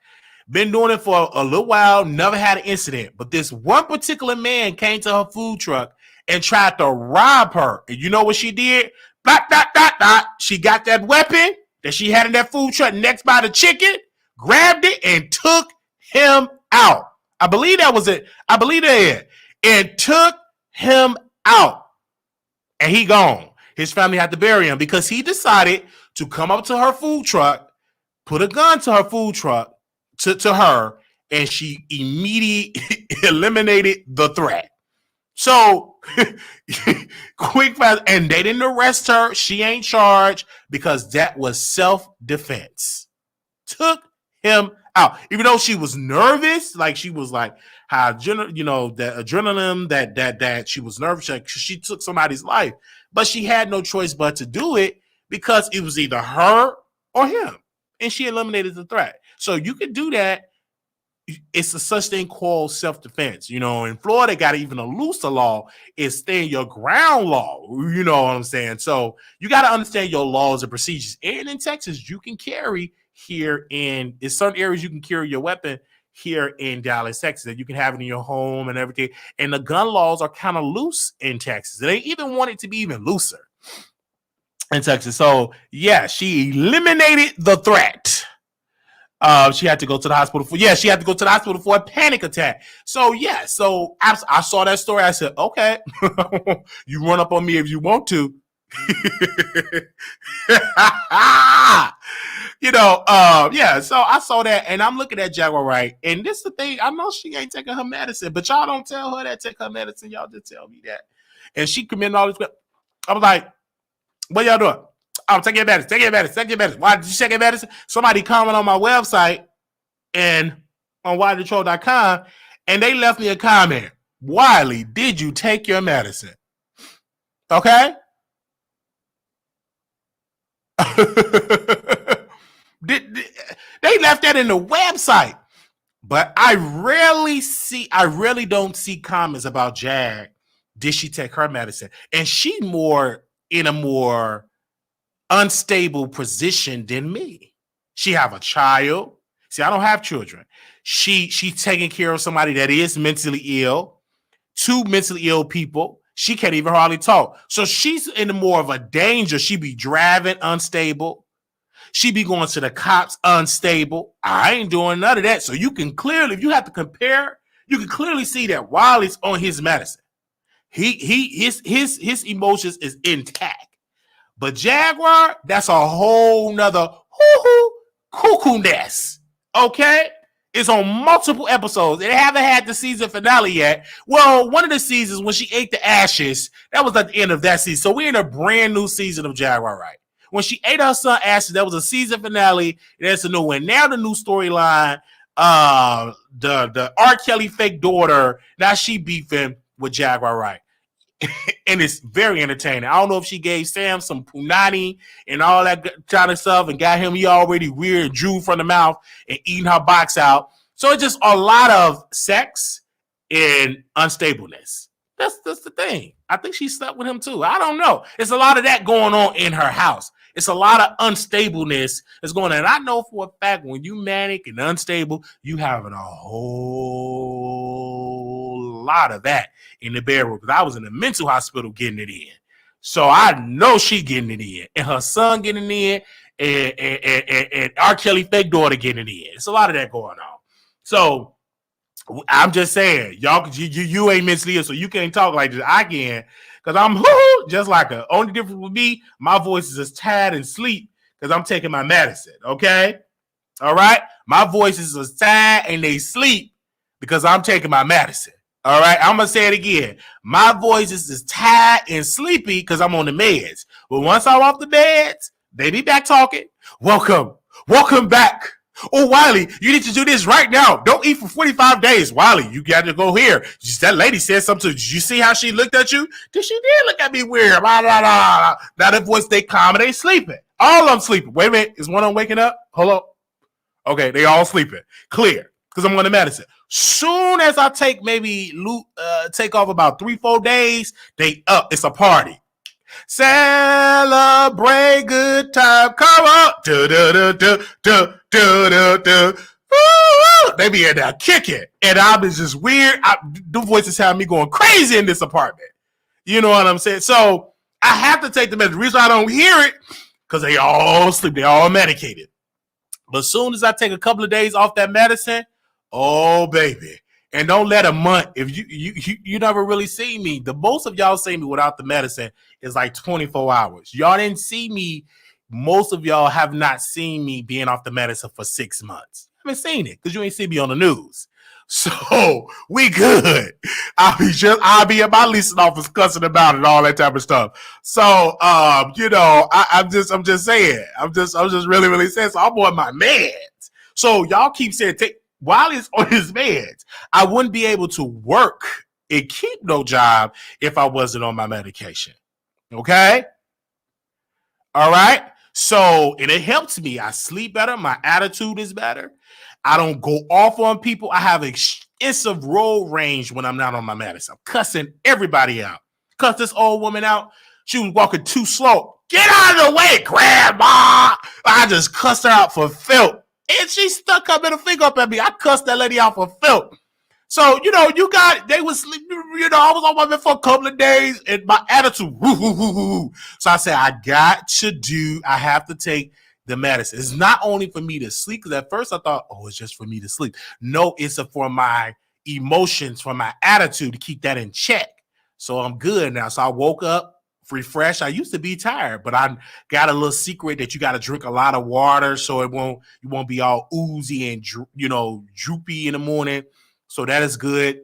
Been doing it for a little while. Never had an incident. But this one particular man came to her food truck and tried to rob her. And you know what she did? She got that weapon that she had in that food truck next by the chicken, grabbed it, and took him out. I believe that was it. I believe that. And took him out. And he gone. His family had to bury him because he decided to come up to her food truck, put a gun to her food truck, to her, and she immediately eliminated the threat. So, quick, fast, and they didn't arrest her. She ain't charged because that was self-defense. Took him out. Even though she was nervous, like she was like, how, that adrenaline, that she was nervous, she took somebody's life. But she had no choice but to do it because it was either her or him. And she eliminated the threat. So you can do that. It's a such thing called self-defense. In Florida, got even a looser law is stand your ground law. You know what I'm saying? So you got to understand your laws and procedures. And in Texas, you can carry here in certain areas, you can carry your weapon here in Dallas, Texas, that you can have it in your home and everything. And the gun laws are kind of loose in Texas. They even want it to be even looser in Texas. So yeah, she eliminated the threat. She had to go to the hospital she had to go to the hospital for a panic attack. So yeah, I saw that story. I said, okay, you run up on me if you want to. So I saw that and I'm looking at Jaguar Wright. And this is the thing, I know she ain't taking her medicine, but y'all don't tell her that take her medicine. Y'all just tell me that. And she committed all this. I was like, what y'all doing? Oh, take your medicine. Why did you take your medicine? Somebody commented on my website and on WileyTheTroll.com, and they left me a comment. Wiley, did you take your medicine? Okay? They left that in the website. But I really don't see comments about Jag. Did she take her medicine? And she in a more unstable position than me. She have a child. See, I don't have children. She's taking care of somebody that is mentally ill, 2 mentally ill people. She can't even hardly talk. So she's in more of a danger. She be driving unstable. She be going to the cops unstable. I ain't doing none of that. So you can clearly, if you have to compare, you can clearly see that Wiley's on his medicine. His emotions is intact. But Jaguar, that's a whole nother cuckoo nest. Okay? It's on multiple episodes. They haven't had the season finale yet. Well, one of the seasons when she ate the ashes, that was at the end of that season. So we're in a brand new season of Jaguar Wright. When she ate her son ashes, that was a season finale. That's a new one. Now the new storyline, the R. Kelly fake daughter, now she beefing with Jaguar Wright. And it's very entertaining. I don't know if she gave Sam some punani and all that kind of stuff and got him, he already weird, drew from the mouth and eating her box out. So it's just a lot of sex and unstableness. That's the thing. I think she slept with him too. I don't know. It's a lot of that going on in her house. It's a lot of unstableness that's going on. And I know for a fact when you manic and unstable, you having a whole lot of that in the bedroom. Because I was in the mental hospital getting it in. So I know she getting it in. And her son getting it in. And R. Kelly fake daughter getting it in. It's a lot of that going on. So I'm just saying, y'all, you ain't mentally ill, so you can't talk like this. I can, because I'm just like her. Only difference with me, my voice is as tired and sleep because I'm taking my medicine, okay? All right? My voice is as tired and they sleep because I'm taking my medicine, all right? I'm going to say it again. My voice is as tired and sleepy because I'm on the meds. But once I'm off the meds, they be back talking. Welcome back. Oh, Wiley, you need to do this right now. Don't eat for 45 days. Wiley, you got to go here. That lady said something. Did you see how she looked at you? She did look at me weird. Blah, blah, blah. Now the voice, they calm and they sleeping. All of them sleeping. Wait a minute. Is one of them waking up? Hold up. Okay, they all sleeping. Clear. Because I'm on the medicine. Soon as I take take off about 3-4 days, they up. It's a party. Celebrate good time. Come on. They be in there kicking. And I'm just weird. The voices have me going crazy in this apartment. You know what I'm saying? So I have to take the medicine. The reason I don't hear it, because they all sleep. They all medicated. But as soon as I take a couple of days off that medicine, oh, baby. And don't let a month, if you never really see me, the most of y'all see me without the medicine is like 24 hours. Y'all didn't see me. Most of y'all have not seen me being off the medicine for 6 months. I haven't seen it because you ain't see me on the news. So we good. I'll be at my leasing office cussing about it and all that type of stuff. So I'm just saying. I'm just really, really saying. So I'm on my meds. So y'all keep saying while he's on his meds, I wouldn't be able to work and keep no job if I wasn't on my medication. Okay? All right? So, and it helps me. I sleep better. My attitude is better. I don't go off on people. I have extensive road range when I'm not on my medicine. I'm cussing everybody out. Cuss this old woman out. She was walking too slow. Get out of the way, Grandma. I just cussed her out for filth. And she stuck her middle finger up at me. I cussed that lady out for filth. So, they was sleep. I was on my bed for a couple of days and my attitude. So I said, I have to take the medicine. It's not only for me to sleep, because at first I thought, it's just for me to sleep. No, it's for my emotions, for my attitude to keep that in check. So I'm good now. So I woke up refreshed. I used to be tired, but I got a little secret that you got to drink a lot of water so you won't be all oozy and droopy in the morning. So that is good.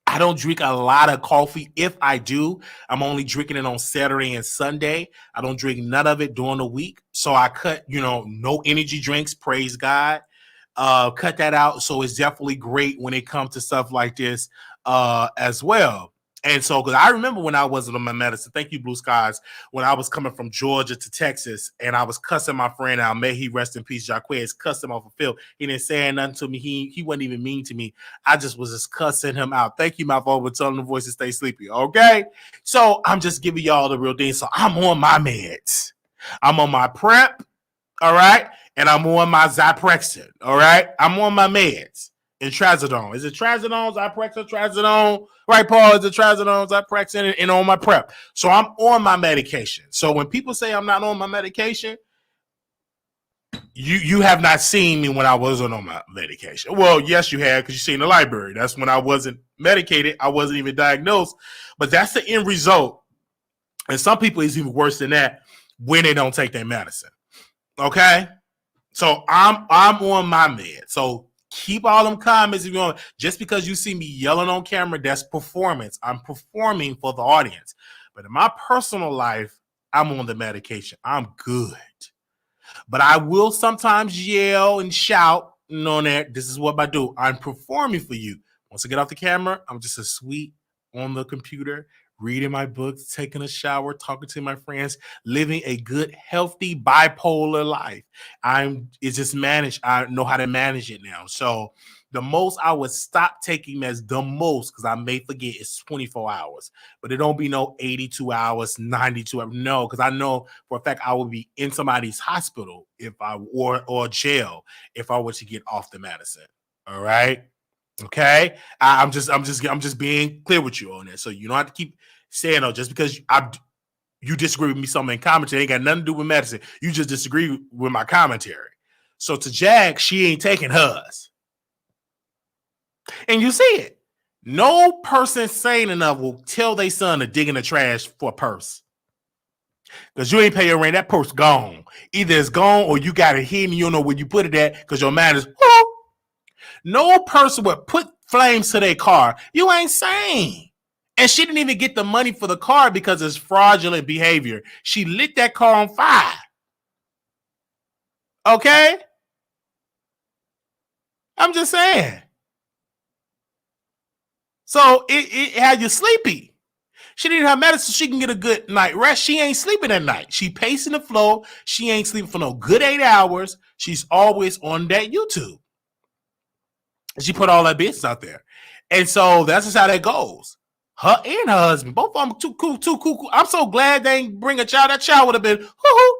I don't drink a lot of coffee. If I do, I'm only drinking it on Saturday and Sunday. I don't drink none of it during the week. So I cut, no energy drinks, praise God. Cut that out. So it's definitely great when it comes to stuff like this as well. And so, because I remember when I wasn't on my medicine, thank you, Blue Skies, when I was coming from Georgia to Texas and I was cussing my friend out, may he rest in peace, Jaquez, cussed him off a field. He didn't say nothing to me. He wasn't even mean to me. I just was just cussing him out. Thank you, my phone, for telling the voice to stay sleepy, okay? So I'm just giving y'all the real thing. So I'm on my meds. I'm on my prep, all right? And I'm on my Zyprexa, all right? I'm on my meds. And trazodone. Is it trazodone, Zyprexa, trazodone? Right, Paul? Is it trazodone, Zyprexa, and on my prep? So I'm on my medication. So when people say I'm not on my medication, You have not seen me when I wasn't on my medication. Well, yes, you have, because you seen the library. That's when I wasn't medicated. I wasn't even diagnosed. But that's the end result. And some people is even worse than that when they don't take their medicine. Okay? So I'm on my med. So keep all them comments if you want. Just because you see me yelling on camera, that's performance. I'm performing for the audience. But in my personal life, I'm on the medication. I'm good. But I will sometimes yell and shout, knowing that this is what I do. I'm performing for you. Once I get off the camera, I'm just a sweet on the computer, reading my books, taking a shower, talking to my friends, living a good, healthy, bipolar life. It's just managed. I know how to manage it now. So the most I would stop taking meds, the most, because I may forget, is 24 hours. But it don't be no 82 hours, 92 hours. No, because I know for a fact I would be in somebody's hospital or jail if I were to get off the medicine. All right. Okay. I'm just being clear with you on that. So you don't have to keep saying, oh, just because you disagree with me something in commentary, ain't got nothing to do with medicine. You just disagree with my commentary. So to Jag, she ain't taking hers. And you see it. No person sane enough will tell their son to dig in the trash for a purse. Because you ain't pay your rent, that purse gone. Either it's gone or you got it hidden and you don't know where you put it at because your mind is, whoop. No person would put flames to their car. You ain't sane. And she didn't even get the money for the car because it's fraudulent behavior. She lit that car on fire. Okay? I'm just saying. So it had you sleepy. She needed her medicine so she can get a good night rest. She ain't sleeping at night. She pacing the floor. She ain't sleeping for no good 8 hours. She's always on that YouTube. She put all that business out there. And so that's just how that goes. Her and her husband, both of them too cool. I'm so glad they ain't bring a child. That child would have been hoo-hoo.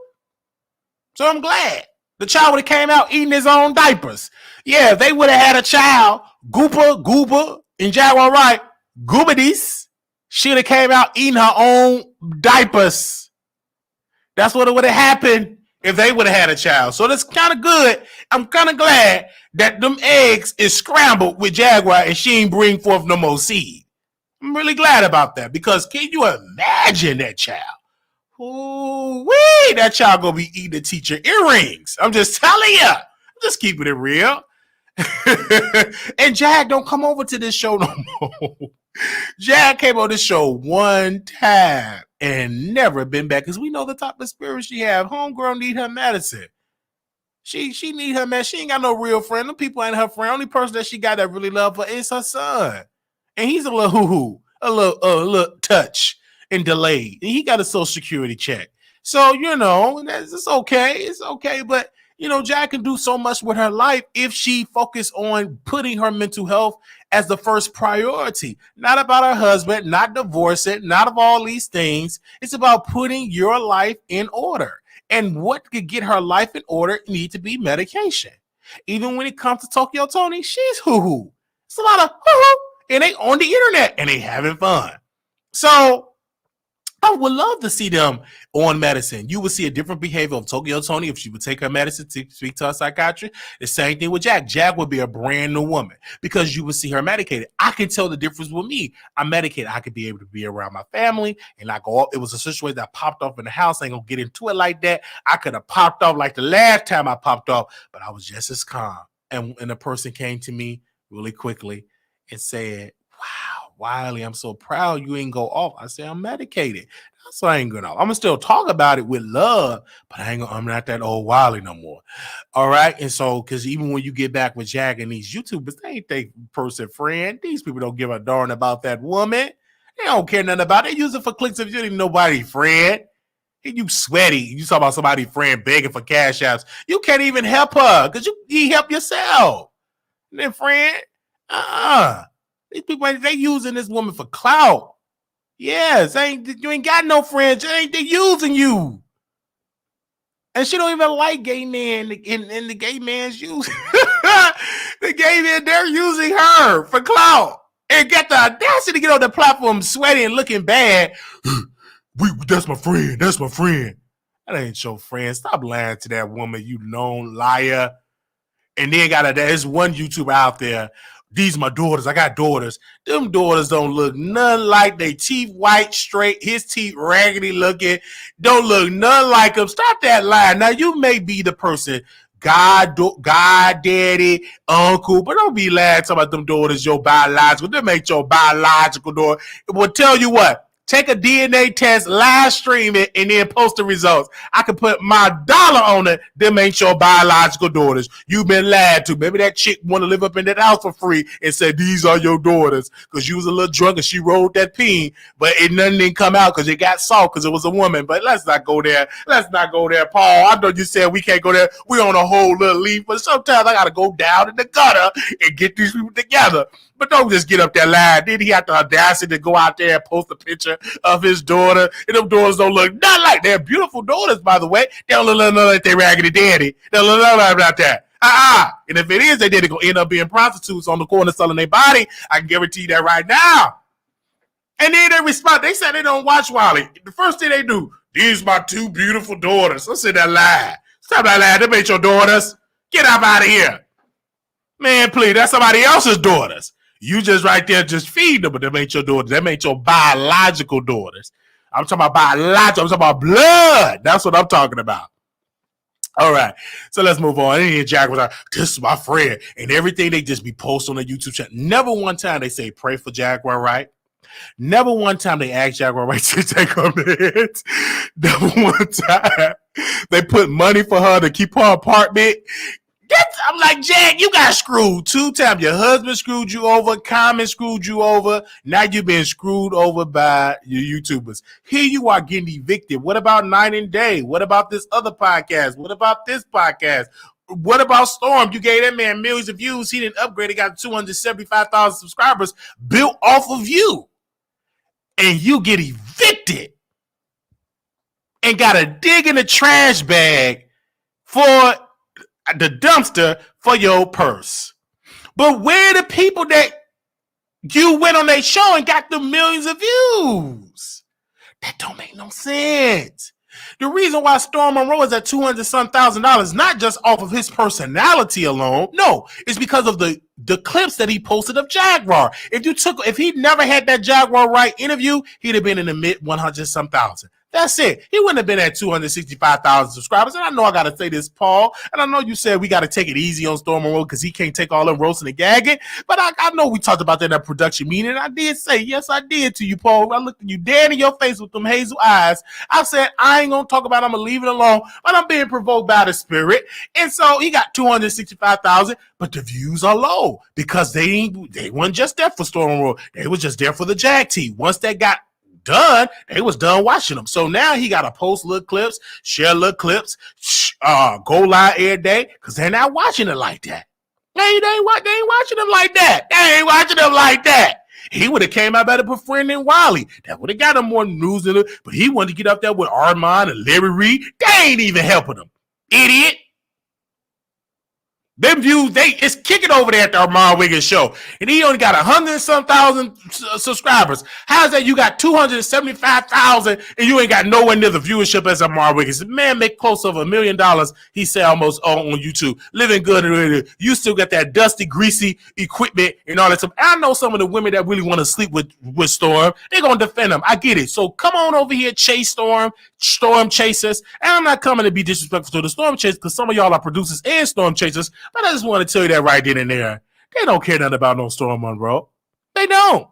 So I'm glad. The child would have came out eating his own diapers. Yeah, if they would have had a child, Goober, and Jaguar Wright, Goobadies, she'd have came out eating her own diapers. That's what would have happened if they would have had a child. So that's kind of good. I'm kind of glad that them eggs is scrambled with Jaguar and she ain't bring forth no more seed. I'm really glad about that because can you imagine that child? Ooh-wee, that child gonna be eating the teacher earrings. I'm just telling you. I'm just keeping it real. And Jag don't come over to this show no more. Jag came on this show one time and never been back because we know the type of spirit she have. Homegirl need her medicine. She need her medicine. She ain't got no real friend. Them people ain't her friend. Only person that she got that really love her is her son. And he's a little hoo-hoo, a little touch and delayed. And he got a social security check. So, it's okay. It's okay. But, Jack can do so much with her life if she focus on putting her mental health as the first priority. Not about her husband, not divorcing, not of all these things. It's about putting your life in order. And what could get her life in order need to be medication. Even when it comes to Tokyo Tony, she's hoo-hoo. It's a lot of hoo-hoo. And they on the internet and they having fun. So I would love to see them on medicine. You would see a different behavior of Tokyo Tony if she would take her medicine to speak to a psychiatrist. The same thing with Jack. Jack would be a brand new woman because you would see her medicated. I can tell the difference with me. I'm medicated. I could be able to be around my family and I go. It was a situation that popped off in the house. I ain't gonna get into it like that. I could have popped off like the last time I popped off, but I was just as calm. And the person came to me really quickly and said, wow, Wiley, I'm so proud you ain't go off. I said, I'm medicated. So I ain't going off. I'm going to still talk about it with love, but I'm not that old Wiley no more. All right. And so, because even when you get back with Jack and these YouTubers, they ain't their person friend. These people don't give a darn about that woman. They don't care nothing about it. They use it for clicks if you ain't nobody friend. And you sweaty. You talk about somebody friend begging for cash apps. You can't even help her because you help yourself. And then friend, these people, they using this woman for clout. Yes, you ain't got no friends. They using you. And she don't even like gay men. And the gay man's using the gay man, they're using her for clout. And got the audacity to get on the platform sweaty and looking bad. That's my friend. That's my friend. That ain't your friend. Stop lying to that woman, you known liar. And then there's one YouTuber out there. These my daughters. I got daughters. Them daughters don't look none like they teeth white, straight. His teeth raggedy looking. Don't look none like him. Stop that lying. Now you may be the person, God, daddy, uncle, but don't be lying talking about them daughters your biological. Them ain't your biological daughter. Well, tell you what. Take a DNA test, live stream it, and then post the results. I can put my dollar on it. Them ain't your biological daughters. You've been lied to. Maybe that chick want to live up in that house for free and say, these are your daughters. Because you was a little drunk and she rolled that peen, but nothing didn't come out because it got soft because it was a woman. But let's not go there. Let's not go there, Paul. I know you said we can't go there. We on a whole little leaf, but sometimes I got to go down in the gutter and get these people together. But don't just get up that line. Then he had the audacity to go out there and post a picture of his daughter. And them daughters don't look not like they're beautiful daughters, by the way. They don't look nothing like they raggedy daddy. They don't look nothing about that. And if it is, they did gonna end up being prostitutes on the corner selling their body. I can guarantee you that right now. And then they respond. They said they don't watch Wiley. The first thing they do, these my two beautiful daughters. I said that lie. Stop that lie. Them ain't your daughters. Get up out of here. Man, please, that's somebody else's daughters. You just right there just feed them, but them ain't your daughters. Them ain't your biological daughters. I'm talking about biological. I'm talking about blood. That's what I'm talking about. All right. So let's move on. And Jaguar was like, this is my friend. And everything they just be posting on the YouTube channel. Never one time they say pray for Jaguar Wright. Never one time they ask Jaguar Wright to take her meds. Never one time they put money for her to keep her apartment. I'm like, Jag, you got screwed 2 times. Your husband screwed you over. Common screwed you over. Now you've been screwed over by your YouTubers. Here you are getting evicted. What about Night and Day? What about this other podcast? What about this podcast? What about Storm? You gave that man millions of views. He didn't upgrade. He got 275,000 subscribers built off of you. And you get evicted. And got to dig in the trash bag for the dumpster for your purse. But where the people that you went on their show and got the millions of views? That don't make no sense. The reason why Storm Monroe is at $200,000, not just off of his personality alone. No, it's because of the clips that he posted of Jaguar. If he never had that Jaguar Wright interview, he'd have been in the mid 100-some thousand. That's it. He wouldn't have been at 265,000 subscribers. And I know I got to say this, Paul. And I know you said we got to take it easy on Storm Monroe because he can't take all them roasting and gagging. But I know we talked about that in that production meeting. And I did say, yes, I did to you, Paul. I looked at you dead in your face with them hazel eyes. I said, I ain't going to talk about it. I'm going to leave it alone. But I'm being provoked by the spirit. And so he got 265,000. But the views are low because they weren't just there for Storm Monroe. They was just there for the Jag team. Once they got done, they was done watching them. So now he got to post little clips, share little clips, go live every day because they're not watching it like that. They ain't watching them like that. They ain't watching them like that. He would have came out better befriend than Wiley. That would have got him more news than it, but he wanted to get up there with Armand and Larry Reed. They ain't even helping him. Idiot. Them views, it's kicking over there at the Armand Wiggins show. And he only got 100-some thousand subscribers. How's that you got 275,000 and you ain't got nowhere near the viewership as Armand Wiggins? The man make close over $1 million, he said, almost on YouTube. Living good. You still got that dusty, greasy equipment and all that stuff. I know some of the women that really want to sleep with Storm. They're going to defend him. I get it. So come on over here, chase Storm chasers. And I'm not coming to be disrespectful to the Storm chasers because some of y'all are producers and Storm chasers. But I just want to tell you that right then and there. They don't care nothing about no Storm Monroe. They don't.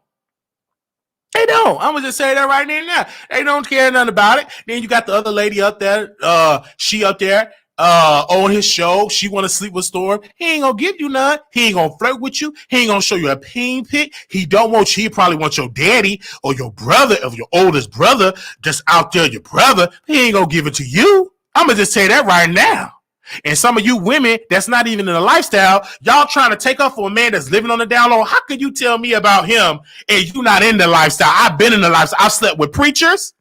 I'm going to just say that right then and there. They don't care nothing about it. Then you got the other lady up there. She up there on his show. She want to sleep with Storm. He ain't going to give you none. He ain't going to flirt with you. He ain't going to show you a peen pic. He don't want you. He probably wants your daddy or your brother or your oldest brother just out there, your brother. He ain't going to give it to you. I'm going to just say that right now. And some of you women that's not even in the lifestyle, y'all trying to take up for a man that's living on the down low. How could you tell me about him and you not in the lifestyle? I've been in the lifestyle. I've slept with preachers.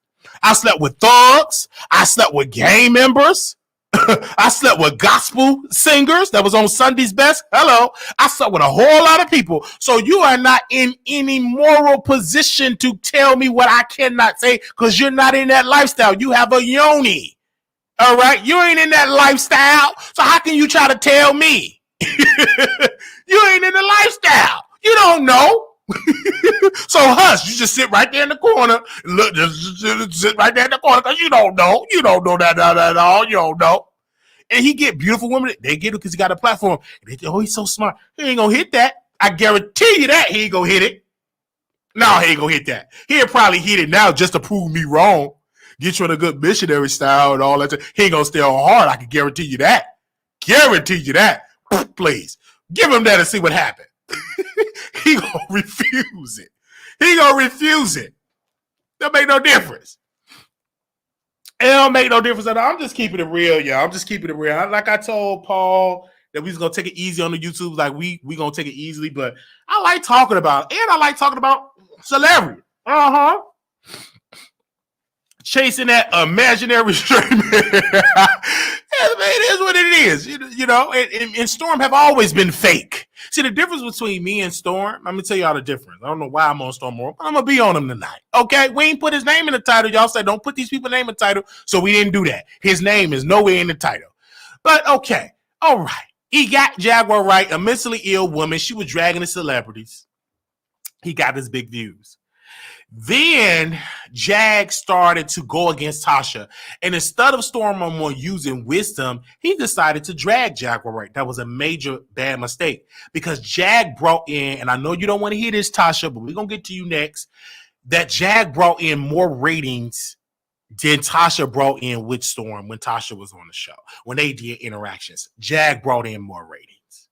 I slept with thugs. I slept with gang members. I slept with gospel singers that was on Sunday's Best. Hello. I slept with a whole lot of people. So you are not in any moral position to tell me what I cannot say because you're not in that lifestyle. You have a yoni. All right, you ain't in that lifestyle, so how can you try to tell me? You ain't in the lifestyle. You don't know. So hush, you just sit right there in the corner. Look, just sit right there in the corner because you don't know. You don't know that at all. You don't know. And he get beautiful women. They get it because he got a platform. And they think, oh, he's so smart. He ain't gonna hit that. I guarantee you that he ain't gonna hit it. No, he ain't gonna hit that. He'll probably hit it now just to prove me wrong. Get you in a good missionary style and all that. He ain't gonna stay on hard. I can guarantee you that. Guarantee you that. Please give him that and see what happens. He gonna refuse it. He gonna refuse it. That make no difference. It don't make no difference at all. I'm just keeping it real, y'all. I'm just keeping it real. Like I told Paul that we was gonna take it easy on the YouTube. Like we gonna take it easily, but I like talking about it. And I like talking about celebrity. Chasing that imaginary straight man. It is what it is. You know, and Storm have always been fake. See, the difference between me and Storm, I'm going to tell y'all the difference. I don't know why I'm on Storm more, but I'm going to be on him tonight. Okay? We ain't put his name in the title. Y'all said don't put these people's name in the title, so we didn't do that. His name is nowhere in the title. But okay. All right. He got Jaguar Wright, a mentally ill woman. She was dragging the celebrities. He got his big views. Then Jag started to go against Tasha. And instead of Storm using wisdom, he decided to drag Jaguar Wright. That was a major bad mistake because Jag brought in, and I know you don't want to hear this, Tasha, but we're going to get to you next, that Jag brought in more ratings than Tasha brought in with Storm when Tasha was on the show. When they did interactions, Jag brought in more ratings.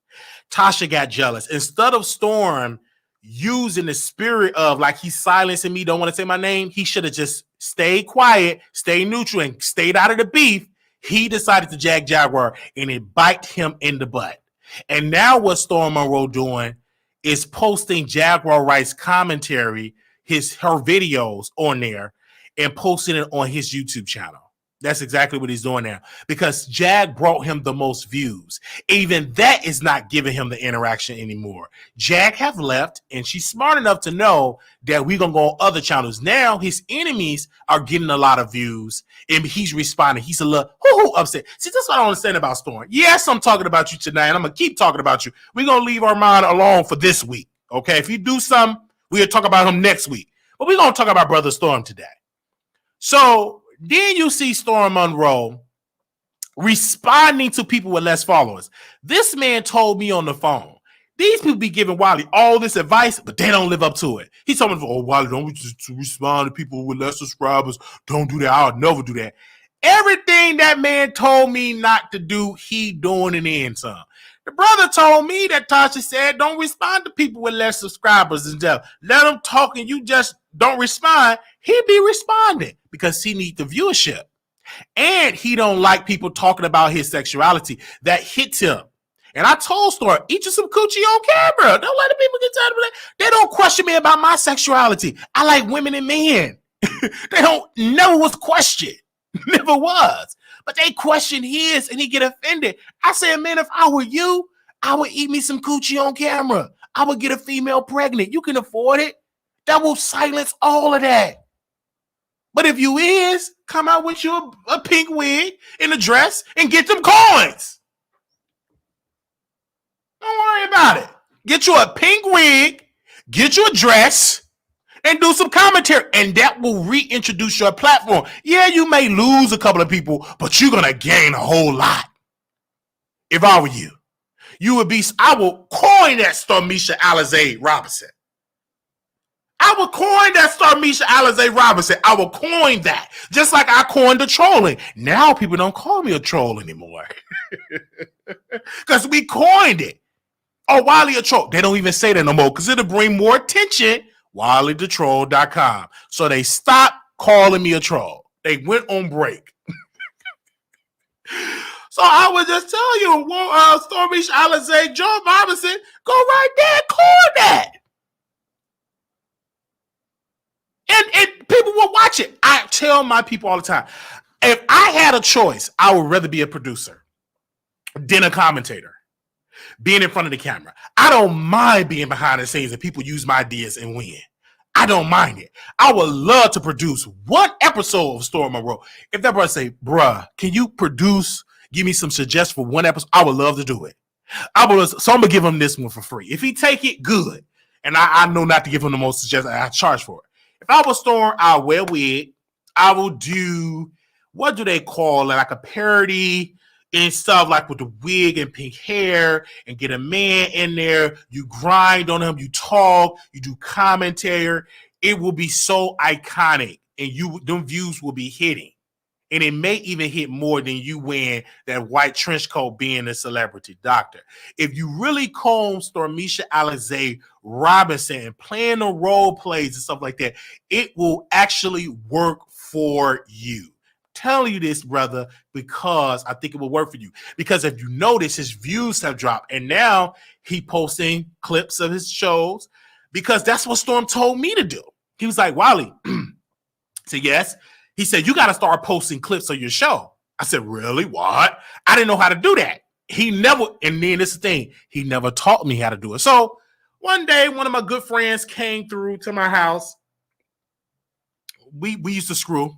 Tasha got jealous. Instead of Storm using the spirit of like he's silencing me, don't want to say my name, he should have just stayed quiet, stayed neutral, and stayed out of the beef. He decided to jag Jaguar, and it bite him in the butt. And now what Storm Monroe doing is posting Jaguar Wright's commentary, her videos on there, and posting it on his YouTube channel. That's exactly what he's doing now because Jag brought him the most views. Even that is not giving him the interaction anymore. Jag have left, and she's smart enough to know that we're going to go on other channels. Now his enemies are getting a lot of views, and he's responding. He's a little upset. See, that's what I don't understand about Storm. Yes, I'm talking about you tonight, and I'm going to keep talking about you. We're going to leave Armand alone for this week, okay? If you do something, we'll talk about him next week. But we're going to talk about Brother Storm today. So then you see Storm Monroe responding to people with less followers. This man told me on the phone, these people be giving Wiley all this advice, but they don't live up to it. He told me, oh, Wiley, don't just respond to people with less subscribers. Don't do that. I'll never do that. Everything that man told me not to do, he doing it in some. The brother told me that Tasha said, don't respond to people with less subscribers and stuff. Let them talk and you just don't respond. He be responding because he needs the viewership. And he don't like people talking about his sexuality. That hits him. And I told Storm, eat you some coochie on camera. Don't let the people get tired of that. They don't question me about my sexuality. I like women and men. They don't never was questioned. Never was. But they question his and he get offended. I said, man, if I were you, I would eat me some coochie on camera. I would get a female pregnant. You can afford it. That will silence all of that. But if you is, come out with you a pink wig and a dress and get them coins. Don't worry about it. Get you a pink wig, get you a dress, and do some commentary. And that will reintroduce your platform. Yeah, you may lose a couple of people, but you're going to gain a whole lot. If I were you, I will coin that Stormisha Alizé Robinson. I will coin that Stormisha Alizé Robinson. I will coin that. Just like I coined the trolling. Now people don't call me a troll anymore. Because we coined it. Oh, Wiley a troll. They don't even say that no more because it'll bring more attention. WileyTheTroll.com. So they stopped calling me a troll. They went on break. So I would just tell you, Stormisha Alizé, Joe Robinson, go right there and coin that. And people will watch it. I tell my people all the time, if I had a choice, I would rather be a producer than a commentator. Being in front of the camera. I don't mind being behind the scenes and people use my ideas and win. I don't mind it. I would love to produce one episode of Storm Monroe. If that brother say, bruh, can you give me some suggestions for one episode? I would love to do it. So I'm gonna give him this one for free. If he take it, good. And I know not to give him the most suggestions. I charge for it. If I was Storm, I'll wear wig. I will do, what do they call it? Like a parody and stuff, like with the wig and pink hair, and get a man in there. You grind on him, you talk, you do commentary. It will be so iconic, and them views will be hitting. And it may even hit more than you wearing that white trench coat being a celebrity doctor. If you really comb Stormisha Alizé Robinson and playing the role plays and stuff like that, it will actually work for you. I'm telling you this, brother, because I think it will work for you. Because if you notice, his views have dropped. And now he posting clips of his shows because that's what Storm told me to do. He was like, Wiley, so yes. He said, you got to start posting clips of your show. I said, really? What? I didn't know how to do that. And then this is the thing, he never taught me how to do it. So one day, one of my good friends came through to my house. We used to screw.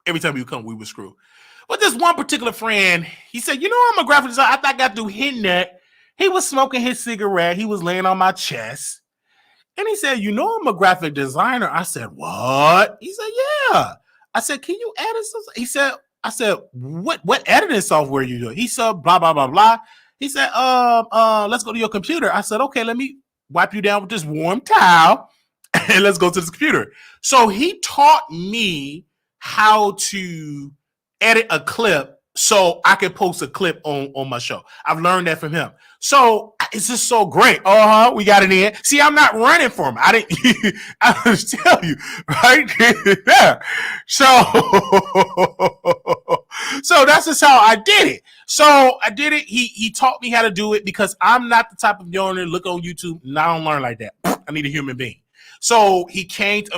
Every time we would come, we would screw. But this one particular friend, he said, I'm a graphic designer. I thought I got through hitting that. He was smoking his cigarette. He was laying on my chest. And he said, I'm a graphic designer. I said, what? He said, yeah. I said, can you edit something? I said, what editing software you doing? He said, blah, blah, blah, blah. He said, let's go to your computer. I said, okay, let me wipe you down with this warm towel and let's go to this computer. So he taught me how to edit a clip so I can post a clip on my show. I've learned that from him. So it's just so great. We got it in. See, I'm not running for him. I just tell you, right? Yeah. So that's just how I did it. So I did it. He taught me how to do it because I'm not the type of young look on YouTube and I don't learn like that. I need a human being. So he came twice,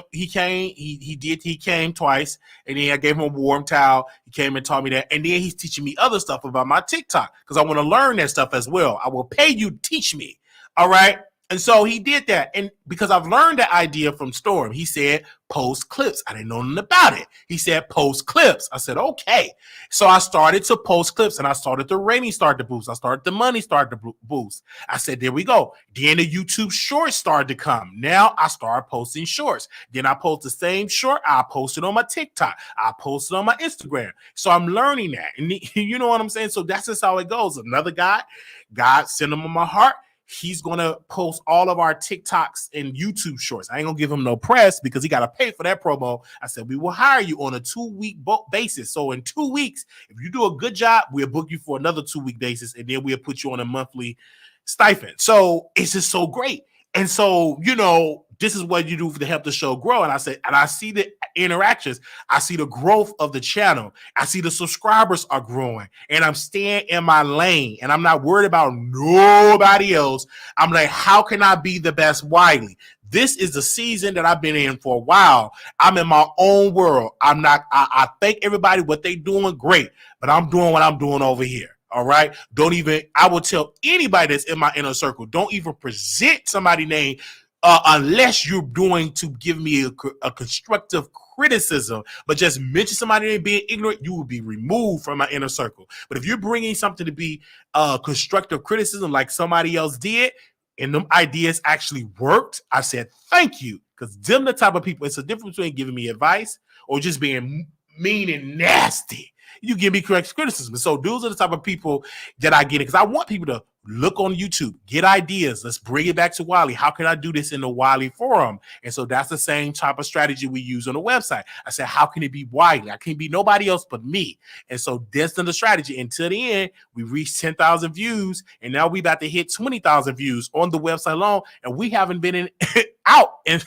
and then I gave him a warm towel. He came and taught me that, and then he's teaching me other stuff about my TikTok because I want to learn that stuff as well. I will pay you to teach me. All right. And so he did that. And because I've learned that idea from Storm, he said, post clips. I didn't know nothing about it. He said, post clips. I said, okay. So I started to post clips and I started the rating start to boost. I started the money start to boost. I said, there we go. Then the YouTube shorts started to come. Now I started posting shorts. Then I post the same short. I posted on my TikTok. I posted on my Instagram. So I'm learning that. And you know what I'm saying? So that's just how it goes. Another guy, God sent him on my heart. He's going to post all of our TikToks and YouTube shorts. I ain't going to give him no press because he got to pay for that promo. I said, we will hire you on a 2-week basis. So in 2 weeks, if you do a good job, we'll book you for another 2-week basis. And then we'll put you on a monthly stipend. So it's just so great. And so, this is what you do to help the show grow. And I said, and I see the interactions. I see the growth of the channel. I see the subscribers are growing and I'm staying in my lane and I'm not worried about nobody else. I'm like, how can I be the best Wiley? This is the season that I've been in for a while. I'm in my own world. I thank everybody what they doing great, but I'm doing what I'm doing over here. All right. I will tell anybody that's in my inner circle, don't even present somebody's name unless you're going to give me a constructive criticism, but just mention somebody being ignorant, you will be removed from my inner circle. But if you're bringing something to be constructive criticism like somebody else did, and them ideas actually worked, I said, thank you. Because them the type of people, it's a difference between giving me advice or just being mean and nasty. You give me correct criticism. So those are the type of people that I get it because I want people to look on YouTube, get ideas. Let's bring it back to Wiley. How can I do this in the Wiley forum? And so that's the same type of strategy we use on the website. I said, how can it be Wiley? I can't be nobody else but me. And so that's the strategy. Until the end, we reached 10,000 views, and now we about to hit 20,000 views on the website alone, and we haven't been out in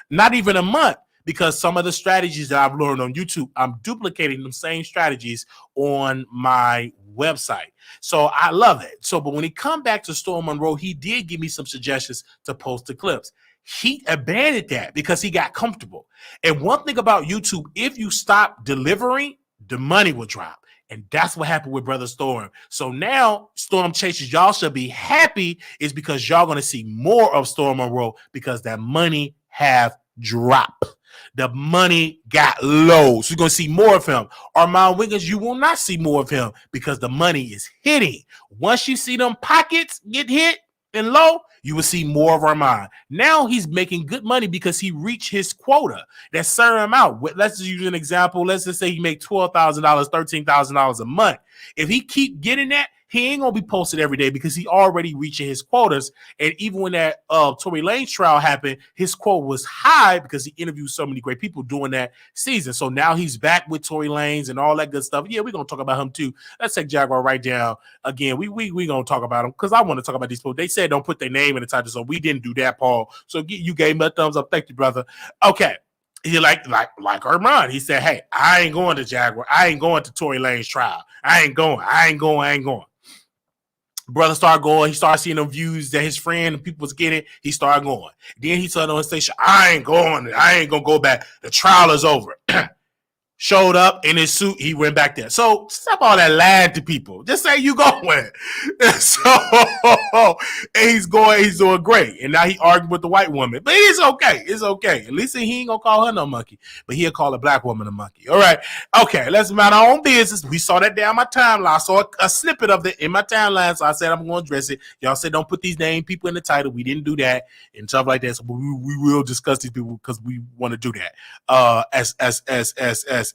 not even a month. Because some of the strategies that I've learned on YouTube, I'm duplicating the same strategies on my website. So I love it. So, but when he come back to Storm Monroe, he did give me some suggestions to post the clips. He abandoned that because he got comfortable. And one thing about YouTube, if you stop delivering, the money will drop. And that's what happened with Brother Storm. So now, Storm Chasers, y'all should be happy is because y'all going to see more of Storm Monroe because that money have drop. The money got low. So you're going to see more of him. Armand Wiggins, you will not see more of him because the money is hitting. Once you see them pockets get hit and low, you will see more of Armand. Now he's making good money because he reached his quota. That's certain amount. Let's just use an example. Let's just say he make $12,000, $13,000 a month. If he keep getting that, he ain't gonna be posted every day because he already reaching his quotas. And even when that Tory Lanez trial happened, his quote was high because he interviewed so many great people during that season. So now he's back with Tory Lanez and all that good stuff. Yeah, we're gonna talk about him too. Let's take Jaguar Wright down again. We gonna talk about him because I want to talk about these people. They said don't put their name in the title, so we didn't do that, Paul. So you gave me a thumbs up. Thank you, brother. Okay. He like Armand. He said, hey, I ain't going to Jaguar. I ain't going to Tory Lanez trial. I ain't going. Brother started going. He started seeing them views that his friend and people was getting. He started going. Then he said on his station, I ain't going to go back. The trial is over. Showed up in his suit. He went back there. So stop all that lying to people. Just say you going. So and he's going. He's doing great. And now he argued with the white woman. But it's okay. It's okay. At least he ain't going to call her no monkey. But he'll call a black woman a monkey. All right. Okay. Let's mind our own business. We saw that down my timeline. I saw a snippet of it in my timeline. So I said I'm going to address it. Y'all said don't put these name people in the title. We didn't do that and stuff like that. So we will discuss these people because we want to do that.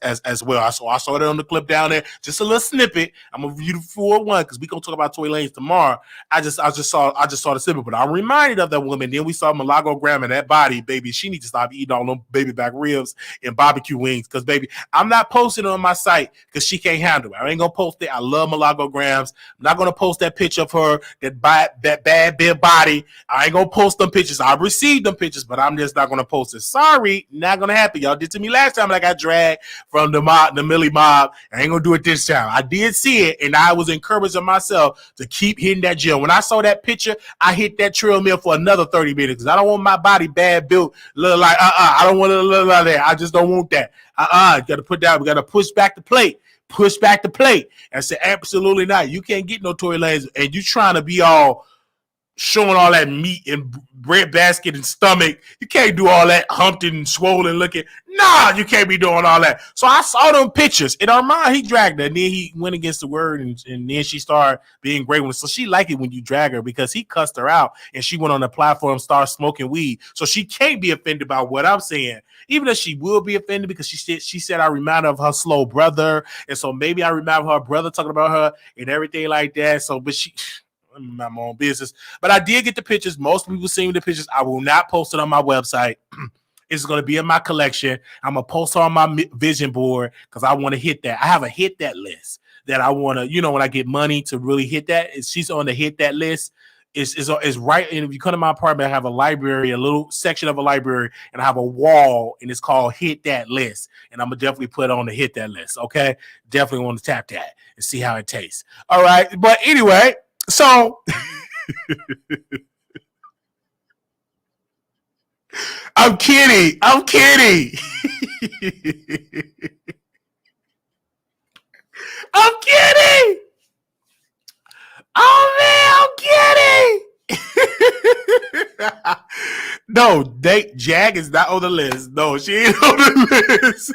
As well. I saw that on the clip down there. Just a little snippet. I'm gonna review the full one because we're gonna talk about Tory Lanez tomorrow. I just saw the snippet, but I'm reminded of that woman. Then we saw Milagro Graham and that body, baby. She needs to stop eating all them baby back ribs and barbecue wings. Because baby, I'm not posting it on my site because she can't handle it. I ain't gonna post it. I love Milagro Grahams. I'm not gonna post that picture of her, that bad big body. I ain't gonna post them pictures. I received them pictures, but I'm just not gonna post it. Sorry, not gonna happen. Y'all did to me last time. I got dragged from the Millie mob. I ain't gonna do it this time. I did see it, and I was encouraging myself to keep hitting that gym. When I saw that picture, I hit that trail mill for another 30 minutes because I don't want my body bad built, look like I don't want to look like that. I just don't want that. You gotta put that. We gotta push back the plate. Push back the plate. And I said, absolutely not. You can't get no Tory Lanez, and you trying to be all showing all that meat and bread basket and stomach. You can't do all that humped and swollen looking. Nah, you can't be doing all that. So I saw them pictures. In Armand, he dragged her. And then he went against the word, and then she started being great. So she liked it when you drag her because he cussed her out, and she went on the platform, started smoking weed. So she can't be offended by what I'm saying, even if she will be offended because she said I remind her of her slow brother. And so maybe I remind her brother talking about her and everything like that. So, but she... I'm my own business, but I did get the pictures. Most people seen the pictures. I will not post it on my website. It's going to be in my collection. I'm going to post it on my vision board because I want to hit that. I have a hit that list that I want to, when I get money to really hit that. She's on the hit that list. Is right. And if you come to my apartment, I have a library, a little section of a library, and I have a wall, and it's called Hit That List. And I'm going to definitely put it on the Hit That List. Okay. Definitely want to tap that and see how it tastes. All right. But anyway, so I'm kidding. I'm kidding. I'm kidding. Oh man, I'm kidding. No, Jag is not on the list. No, she ain't on the list.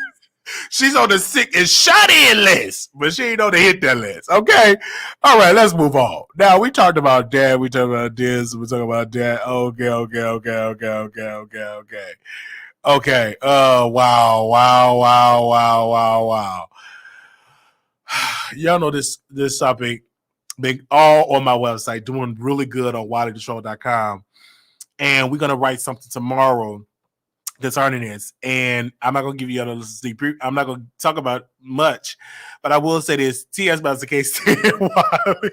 She's on the sick and shot in list, but she ain't on the hit that list. Okay. All right, let's move on. Now we talked about that. We talked about this. We talked about that. Okay. Okay. Wow. Y'all know this topic been all on my website, doing really good on WileyTheShow.com. And we're gonna write something tomorrow concerning this, and I'm not gonna give you a sneak preview. I'm not gonna talk about much, but I will say this: T.S. can't stand Wiley.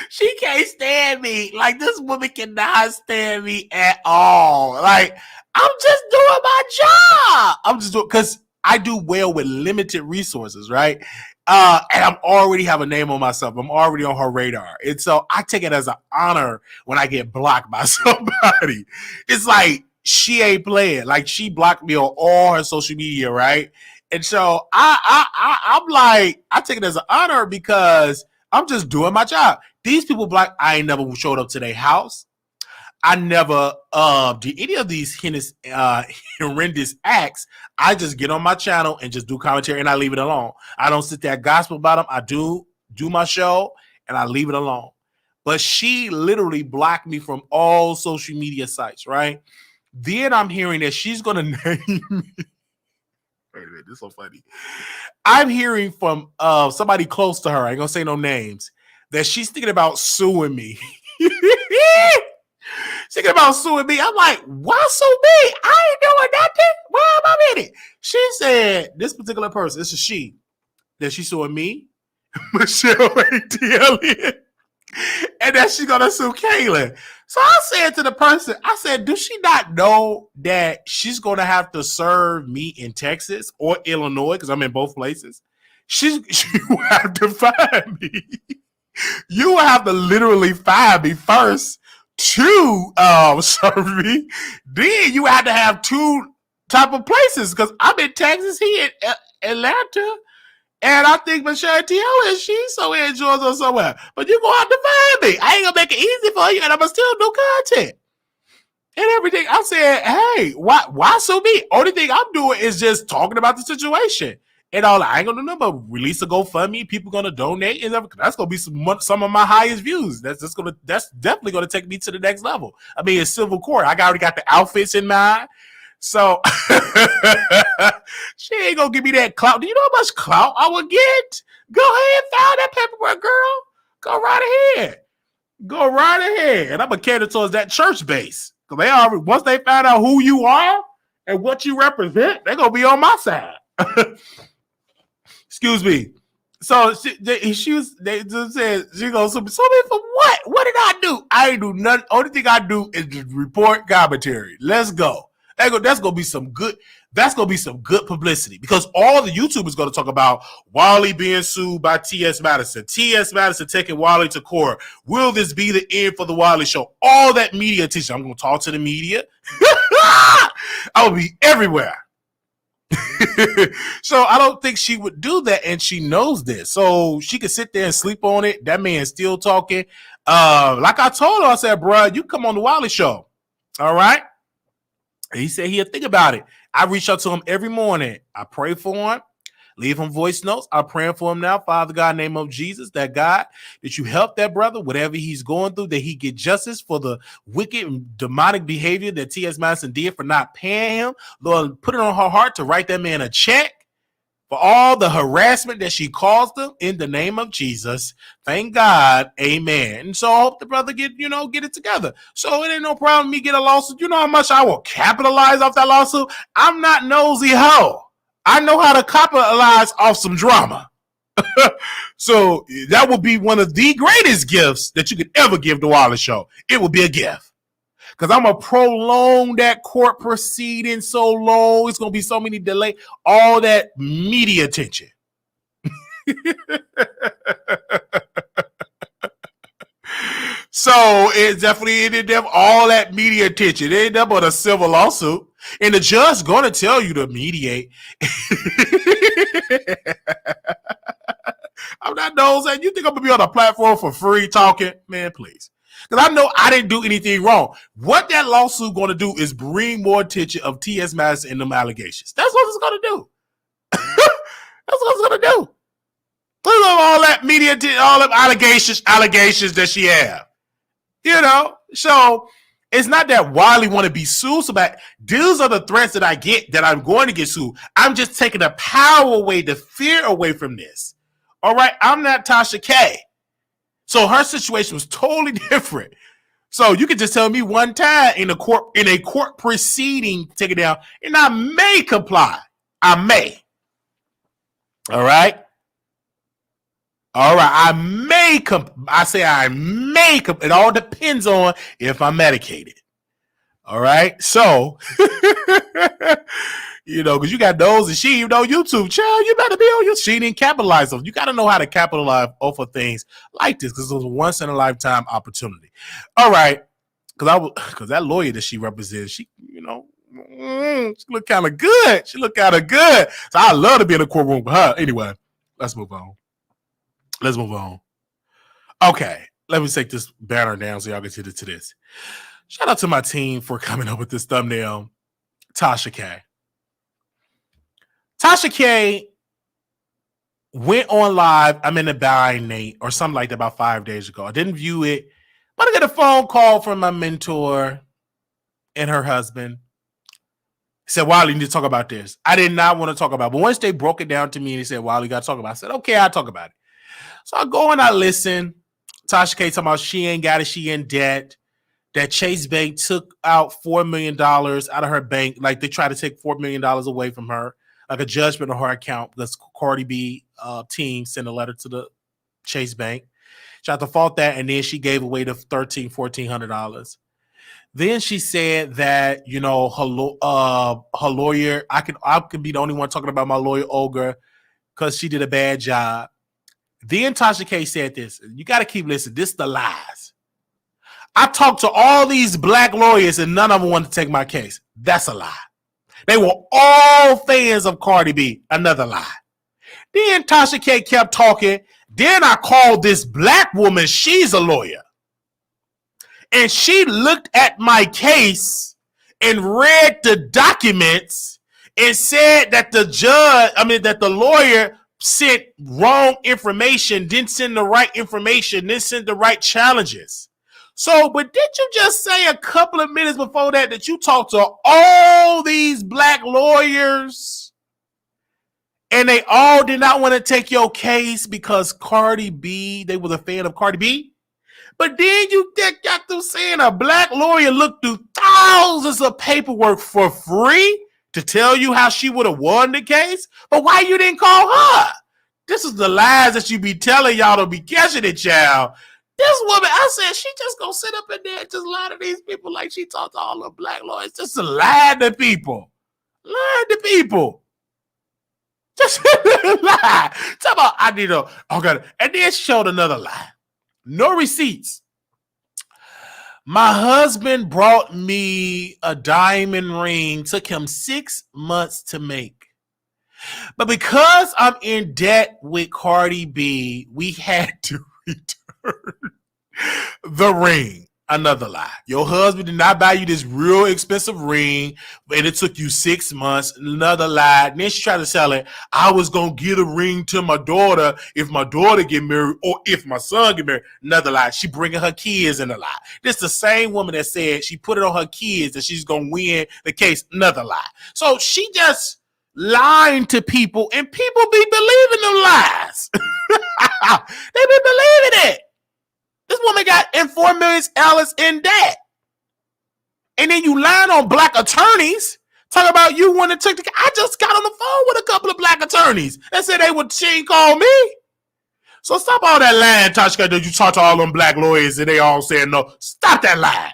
She can't stand me. Like, this woman cannot stand me at all. Like, I'm just doing my job. I'm just doing because I do well with limited resources, right? And I'm already have a name on myself. I'm already on her radar, and so I take it as an honor when I get blocked by somebody. It's like, she ain't playing. Like, she blocked me on all her social media, right? And so I'm like, I take it as an honor because I'm just doing my job. These people block. I ain't never showed up to their house. I never do any of these horrendous acts. I just get on my channel and just do commentary and I leave it alone. I don't sit there gospel about them. I do my show and I leave it alone. But she literally blocked me from all social media sites, right? Then I'm hearing that she's going to name me. Wait a minute, this is so funny. I'm hearing from somebody close to her, I ain't going to say no names, that she's thinking about suing me. Thinking about suing me. I'm like, why sue me? I ain't doing nothing. Why am I in it? She said, this particular person, this is she, that she suing me, Michelle ATL, and that she's gonna sue Kaylin. So I said to the person, I said, does she not know that she's gonna have to serve me in Texas or Illinois, because I'm in both places? She will have to find me. You will have to literally find me first to serve me. Then you have to have two type of places, because I'm in Texas, he in Atlanta, and I think Michelle T.O. is she's somewhere in Georgia or somewhere. But you're going to have to find me. I ain't going to make it easy for you, and I'm going to still do content and everything. I said, hey, why sue me? Only thing I'm doing is just talking about the situation. And all I ain't going to do nothing but release a GoFundMe. People going to donate. And that's going to be some of my highest views. That's definitely going to take me to the next level. I mean, it's civil court. I already got the outfits in mind. So she ain't gonna give me that clout. Do you know how much clout I would get? Go ahead, file that paperwork, girl. Go right ahead. Go right ahead. And I'm gonna cater towards that church base. Because they already, once they find out who you are and what you represent, they're gonna be on my side. Excuse me. So they just said she gonna sue me for what? What did I do? I ain't do nothing. Only thing I do is just report commentary. Let's go. That's gonna be some good. That's gonna be some good publicity, because all the YouTubers gonna talk about Wiley being sued by T.S. Madison. T.S. Madison taking Wiley to court. Will this be the end for the Wiley show? All that media attention. I'm gonna talk to the media. I will be everywhere. So I don't think she would do that, and she knows this. So she could sit there and sleep on it. That man's still talking. Like I told her, I said, bro, you come on the Wiley show. All right. And he said he'll think about it. I reach out to him every morning. I pray for him, leave him voice notes. I'm praying for him now. Father God, in the name of Jesus, that God, that you help that brother, whatever he's going through, that he get justice for the wicked and demonic behavior that T.S. Madison did for not paying him. Lord, put it on her heart to write that man a check for all the harassment that she caused him, in the name of Jesus. Thank God. Amen. And so I hope the brother get it together. So it ain't no problem me get a lawsuit. You know how much I will capitalize off that lawsuit? I'm not nosy hoe. I know how to capitalize off some drama. So that would be one of the greatest gifts that you could ever give the Wiley Show. It would be a gift. Because I'm going to prolong that court proceeding so long. It's going to be so many delays. All that media attention. So it definitely ended up all that media attention. It ended up on a civil lawsuit. And the judge going to tell you to mediate. I'm not nosing. You think I'm going to be on a platform for free talking? Man, please. Because I know I didn't do anything wrong. What that lawsuit going to do is bring more attention of T.S. Madison and them allegations. That's what it's going to do. That's what it's going to do. Look at all that media, all them allegations that she have. You know, so it's not that Wiley want to be sued. So these are the threats that I get, that I'm going to get sued. I'm just taking the power away, the fear away from this. All right, I'm not Tasha K. So her situation was totally different. So you could just tell me one time in a court proceeding, take it down, and I may comply. I may. All right. I may I may. It all depends on if I'm medicated. All right. So, because you got those, and she, YouTube, child, you better be on YouTube. She didn't capitalize on. You got to know how to capitalize off of things like this, because it was a once in a lifetime opportunity. All right. Because that lawyer that she represents, she looked kind of good. So I love to be in a courtroom with her. Anyway, let's move on. Okay. Let me take this banner down so y'all can get to this. Shout out to my team for coming up with this thumbnail. Tasha K. Tasha K went on live. I'm in the buying Nate or something like that about 5 days ago. I didn't view it, but I get a phone call from my mentor and her husband. He said, Wiley, you need to talk about this. I did not want to talk about it. But once they broke it down to me and he said, Wiley, you got to talk about it. I said, okay, I'll talk about it. So I go and I listen. Tasha K talking about she ain't got it. She in debt. That Chase Bank took out $4 million out of her bank. Like they tried to take $4 million away from her, like a judgment on her account because Cardi B team sent a letter to the Chase Bank. She tried to fault that, and then she gave away the $1,400. Then she said that, you know, her lawyer, I could be the only one talking about my lawyer, Olga, because she did a bad job. Then Tasha K said this. You got to keep listening. This is the lies. I talked to all these black lawyers and none of them wanted to take my case. That's a lie. They were all fans of Cardi B. Another lie. Then Tasha K kept talking. Then I called this black woman. She's a lawyer. And she looked at my case and read the documents and said that that the lawyer sent wrong information, didn't send the right information, didn't send the right challenges. So, but did you just say a couple of minutes before that you talked to all these black lawyers and they all did not want to take your case because Cardi B, they were a fan of Cardi B? But then you got through saying a black lawyer looked through thousands of paperwork for free to tell you how she would have won the case? But why you didn't call her? This is the lies that you be telling y'all to be catching it, child. This woman, I said, she just gonna sit up in there and just lie to these people like she talked to all the black lawyers. Just to lie to people. Lie to people. Just lie. Talk about, I need a, okay. And then she showed another lie. No receipts. My husband brought me a diamond ring, took him 6 months to make. But because I'm in debt with Cardi B, we had to return the ring. Another lie. Your husband did not buy you this real expensive ring, and it took you 6 months. Another lie. And then she tried to sell it. I was going to give a ring to my daughter if my daughter get married or if my son get married. Another lie. She bringing her kids in a lie. This the same woman that said she put it on her kids that she's going to win the case. Another lie. So she just lying to people, and people be believing them lies. They be believing it. This woman got $4 million in debt. And then you lying on black attorneys, talking about you want to take the. I just got on the phone with a couple of black attorneys that said she ain't call me. So stop all that lying, Tasha, that you talk to all them black lawyers and they all saying no. Stop that lie.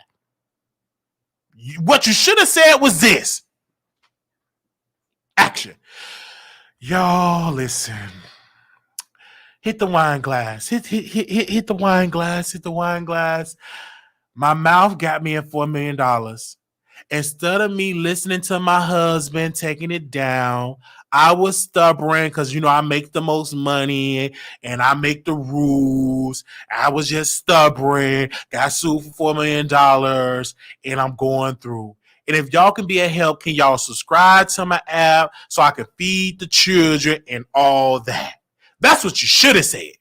What you should have said was this. Action. Y'all listen. Hit the wine glass. Hit the wine glass. Hit the wine glass. My mouth got me at $4 million. Instead of me listening to my husband, taking it down, I was stubborn because, you know, I make the most money and I make the rules. I was just stubborn. Got sued for $4 million and I'm going through. And if y'all can be a help, can y'all subscribe to my app so I can feed the children and all that? That's what you should have said.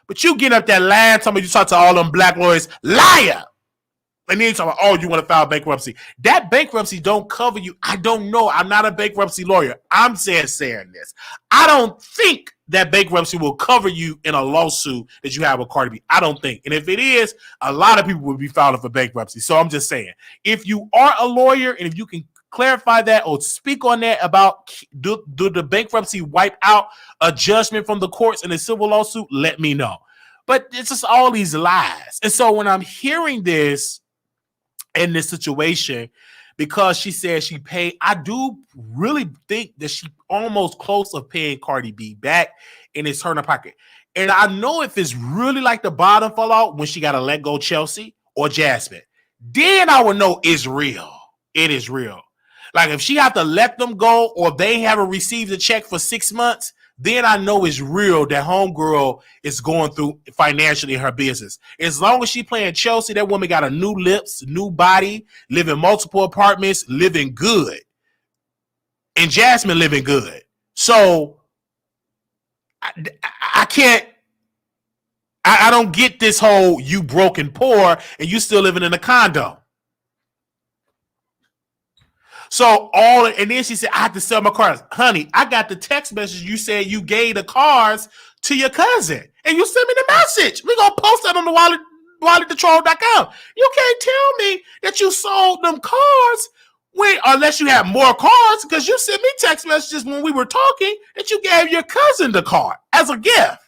But you get up that line, talking about you talk to all them black lawyers, liar. And then you talk about, oh, you want to file bankruptcy. That bankruptcy don't cover you. I don't know. I'm not a bankruptcy lawyer. I'm saying this. I don't think that bankruptcy will cover you in a lawsuit that you have with Cardi B. I don't think. And if it is, a lot of people will be filing for bankruptcy. So I'm just saying, if you are a lawyer and if you can clarify that or speak on that about do the bankruptcy wipe out a judgment from the courts in a civil lawsuit, let me know. But it's just all these lies. And so when I'm hearing this in this situation, because she said she paid, I do really think that she almost close of paying Cardi B back and it's her in her pocket. And I know if it's really like the bottom fall out when she got to let go Chelsea or Jasmine, then I would know it's real. It is real. Like if she have to let them go or they haven't received a check for 6 months, then I know it's real that homegirl is going through financially in her business. As long as she playing Chelsea, that woman got a new lips, new body, living multiple apartments, living good. And Jasmine living good. So I can't, I don't get this whole you broke and poor and you still living in a condo. So and then she said, I have to sell my cars. Honey, I got the text message. You said you gave the cars to your cousin and you sent me the message. We're going to post that on the WileyTheTroll.com. You can't tell me that you sold them cars unless you have more cars, because you sent me text messages when we were talking that you gave your cousin the car as a gift.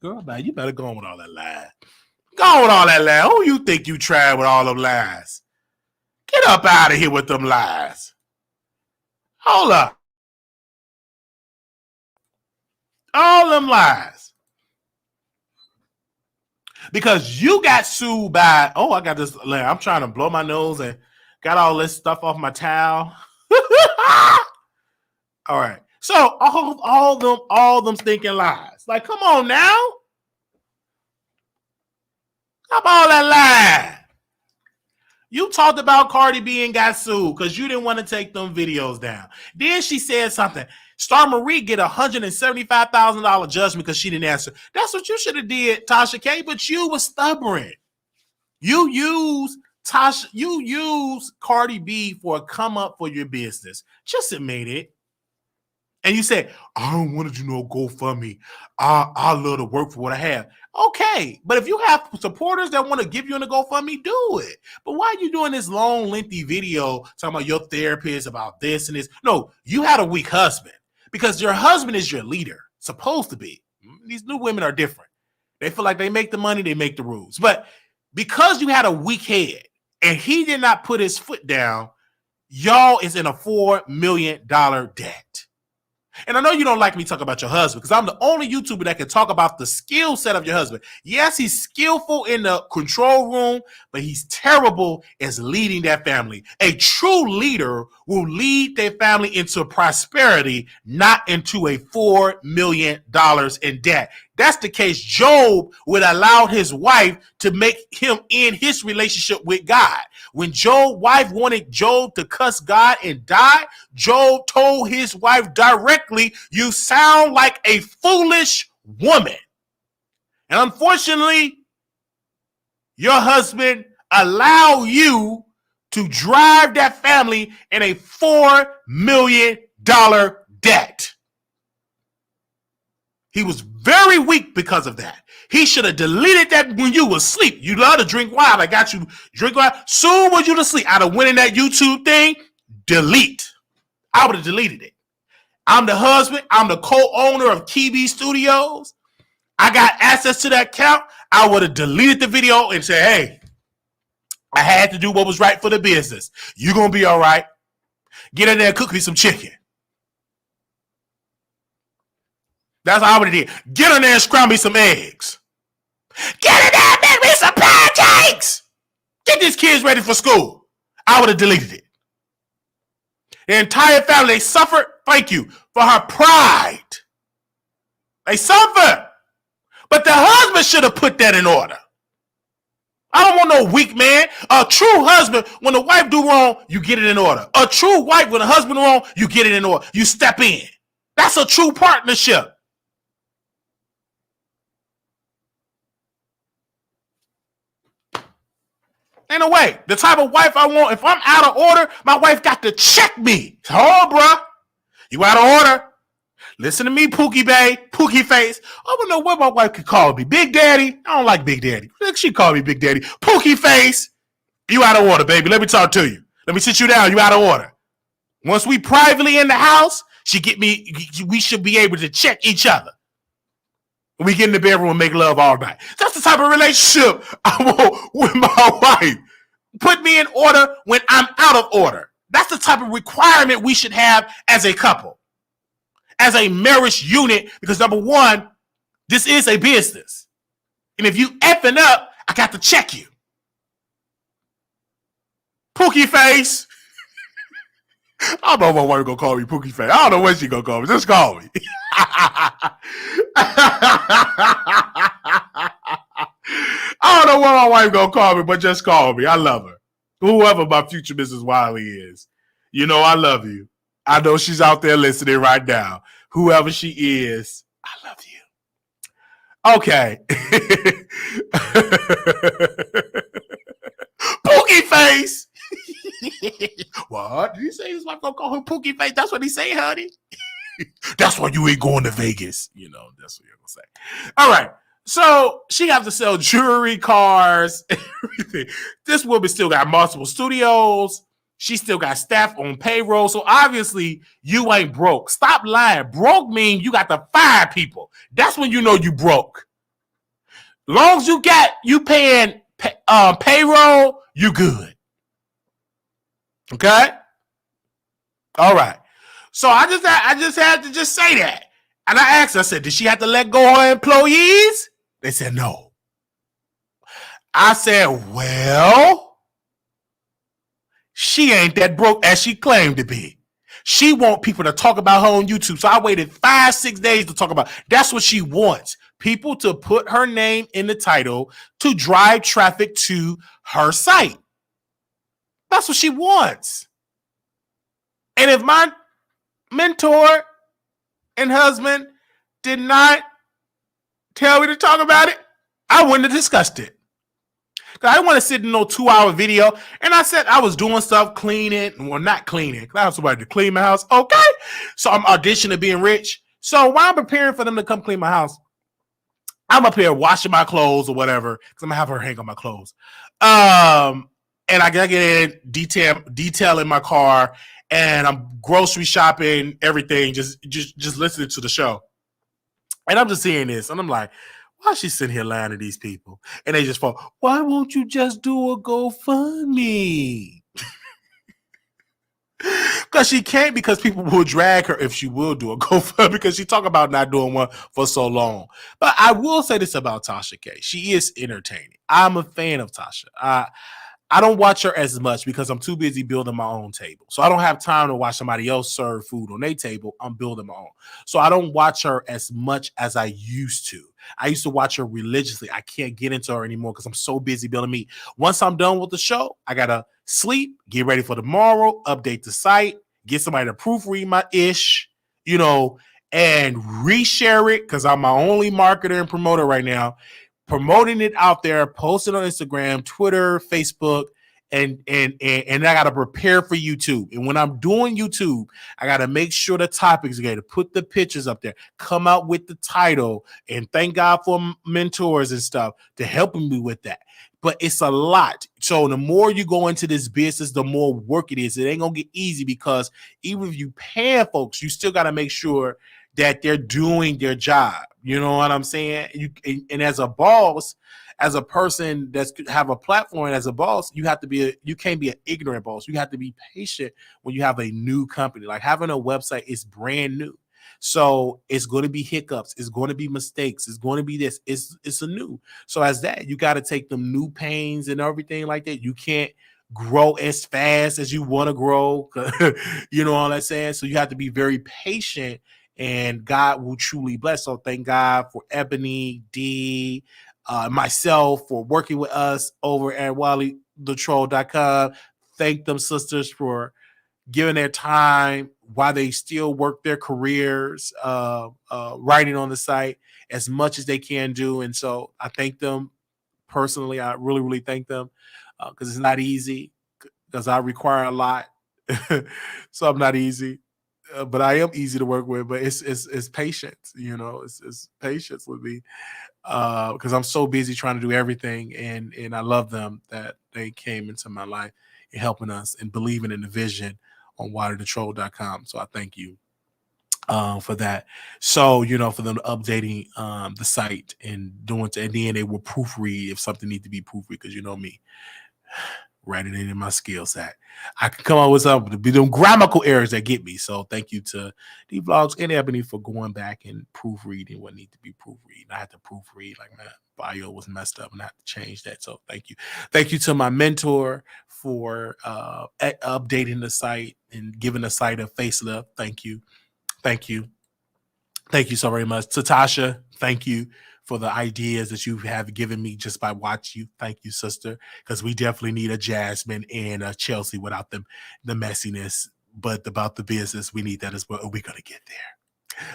Girl, man, you better go on with all that lies. Go on with all that lies. Who you think you tried with all them lies? Get up out of here with them lies. Hold up. All them lies. Because you got sued by, I got this, I'm trying to blow my nose and got all this stuff off my towel. All right. So all them stinking lies. Like, come on now. Stop all that lie. You talked about Cardi B and got sued because you didn't want to take them videos down. Then she said something. Star Marie get $175,000 judgment because she didn't answer. That's what you should have did, Tasha K, but you were stubborn. You use Cardi B for a come up for your business. Just admit it. And you said, I don't want to do no GoFundMe. I love to work for what I have. Okay, but if you have supporters that want to give you in a GoFundMe, do it. But why are you doing this long, lengthy video talking about your therapist, about this and this? No, you had a weak husband because your husband is your leader, supposed to be. These new women are different. They feel like they make the money, they make the rules. But because you had a weak head and he did not put his foot down, y'all is in a $4 million debt. And I know you don't like me talking about your husband because I'm the only YouTuber that can talk about the skill set of your husband. Yes, he's skillful in the control room, but he's terrible as leading that family. A true leader will lead their family into prosperity, not into a $4 million in debt. That's the case. Job would allow his wife to make him end his relationship with God. When Job's wife wanted Job to cuss God and die, Job told his wife directly, you sound like a foolish woman. And unfortunately, your husband allowed you to drive that family in a $4 million debt. He was very weak because of that. He should have deleted that when you were asleep. You love to drink wine. I got you drink wine. Soon as you to sleep, I'd have went in that YouTube thing, delete. I would have deleted it. I'm the husband. I'm the co-owner of KB Studios. I got access to that account. I would have deleted the video and said, hey, I had to do what was right for the business. You're going to be all right. Get in there and cook me some chicken. That's how I would have did. Get in there and scramble me some eggs. Get in there and make me some pancakes. Get these kids ready for school. I would have deleted it. The entire family, they suffered, thank you, for her pride. They suffered. But the husband should have put that in order. I don't want no weak man. A true husband, when the wife do wrong, you get it in order. A true wife, when the husband do wrong, you get it in order. You step in. That's a true partnership. In a way, the type of wife I want, if I'm out of order, my wife got to check me. Oh, bruh, you out of order. Listen to me, Pookie Bay, Pookie Face. I don't know what my wife could call me. Big Daddy. I don't like Big Daddy. She called me Big Daddy. Pookie Face. You out of order, baby. Let me talk to you. Let me sit you down. You out of order. Once we privately in the house, we should be able to check each other. We get in the bedroom and make love all night. That's the type of relationship I want with my wife. Put me in order when I'm out of order. That's the type of requirement we should have as a couple, as a marriage unit, because number one, this is a business. And if you effing up, I got to check you. Pookie Face. I don't know if my wife gonna call me Pookie Face. I don't know what she gonna call me. Just call me. I don't know what my wife gonna call me, but just call me. I love her. Whoever my future Mrs. Wiley is. You know I love you. I know she's out there listening right now. Whoever she is, I love you. Okay. Pookie Face. What? Did he say his wife gonna call him Pookie Face? That's what he say, honey. That's why you ain't going to Vegas. You know, that's what you're gonna say. All right. So she has to sell jewelry, cars, everything. This woman still got multiple studios. She still got staff on payroll. So obviously you ain't broke. Stop lying. Broke means you got to fire people. That's when you know you broke. Long as you paying payroll, you good. Okay? All right. So I just had to just say that. And I asked her, I said, did she have to let go of her employees? They said no. I said, well, she ain't that broke as she claimed to be. She want people to talk about her on YouTube. So I waited 5-6 days to talk about it. That's what she wants. People to put her name in the title to drive traffic to her site. That's what she wants. And if my mentor and husband did not tell me to talk about it, I wouldn't have discussed it. Because I didn't want to sit in no 2-hour video. And I said I was doing stuff, cleaning. Well, not cleaning. Because I have somebody to clean my house. Okay. So I'm auditioning being rich. So while I'm preparing for them to come clean my house, I'm up here washing my clothes or whatever. Because I'm going to have her hang on my clothes. And I got to get in, detail in my car. And I'm grocery shopping, everything, just listening to the show. And I'm just seeing this. And I'm like, why is she sitting here lying to these people? And they just fall, why won't you just do a GoFundMe? Because she can't, because people will drag her if she will do a GoFundMe, because she talk about not doing one for so long. But I will say this about Tasha K. She is entertaining. I'm a fan of Tasha. I don't watch her as much because I'm too busy building my own table. So I don't have time to watch somebody else serve food on their table. I'm building my own. So I don't watch her as much as I used to. I used to watch her religiously. I can't get into her anymore because I'm so busy building meat. Once I'm done with the show, I got to sleep, get ready for tomorrow, update the site, get somebody to proofread my ish, and reshare it because I'm my only marketer and promoter right now. Promoting it out there, posting on Instagram, Twitter, Facebook, and I gotta prepare for YouTube. And when I'm doing YouTube, I gotta make sure the topics are to put the pictures up there, come out with the title, and thank God for mentors and stuff to helping me with that. But it's a lot. So the more you go into this business, the more work it is. It ain't gonna get easy because even if you pay folks, you still gotta make sure that they're doing their job. You know what I'm saying? And as a boss, as a person that's have a platform, as a boss, you can't be an ignorant boss. You have to be patient when you have a new company. Like having a website is brand new. So it's going to be hiccups. It's going to be mistakes. It's going to be this. It's a new. So as that, you got to take them new pains and everything like that. You can't grow as fast as you want to grow. You know what I'm saying? So you have to be very patient. And God will truly bless. So thank God for Ebony, D, myself for working with us over at WileyTheTroll.com. Thank them sisters for giving their time while they still work their careers, writing on the site as much as they can do. And so I thank them personally. I really, really thank them because it's not easy because I require a lot. So I'm not easy. But I am easy to work with, but it's patience, it's patience with me because I'm so busy trying to do everything, and I love them that they came into my life and helping us and believing in the vision on WileyTheTroll.com. So I thank you for that. So for them updating the site and doing and then they will proofread if something needs to be proofread because you know me. Right, it ain't in my skill set. I can come up with some to be them grammatical errors that get me. So thank you to D Vlogs and Ebony for going back and proofreading what needs to be proofread. I had to proofread, like my bio was messed up and I had to change that. So thank you. Thank you to my mentor for updating the site and giving the site a facelift. Thank you. Thank you. Thank you so very much. To Tasha, thank you for the ideas that you have given me just by watching you. Thank you, sister, because we definitely need a Jasmine and a Chelsea without them, the messiness, but about the business, we need that as well. We're going to get there.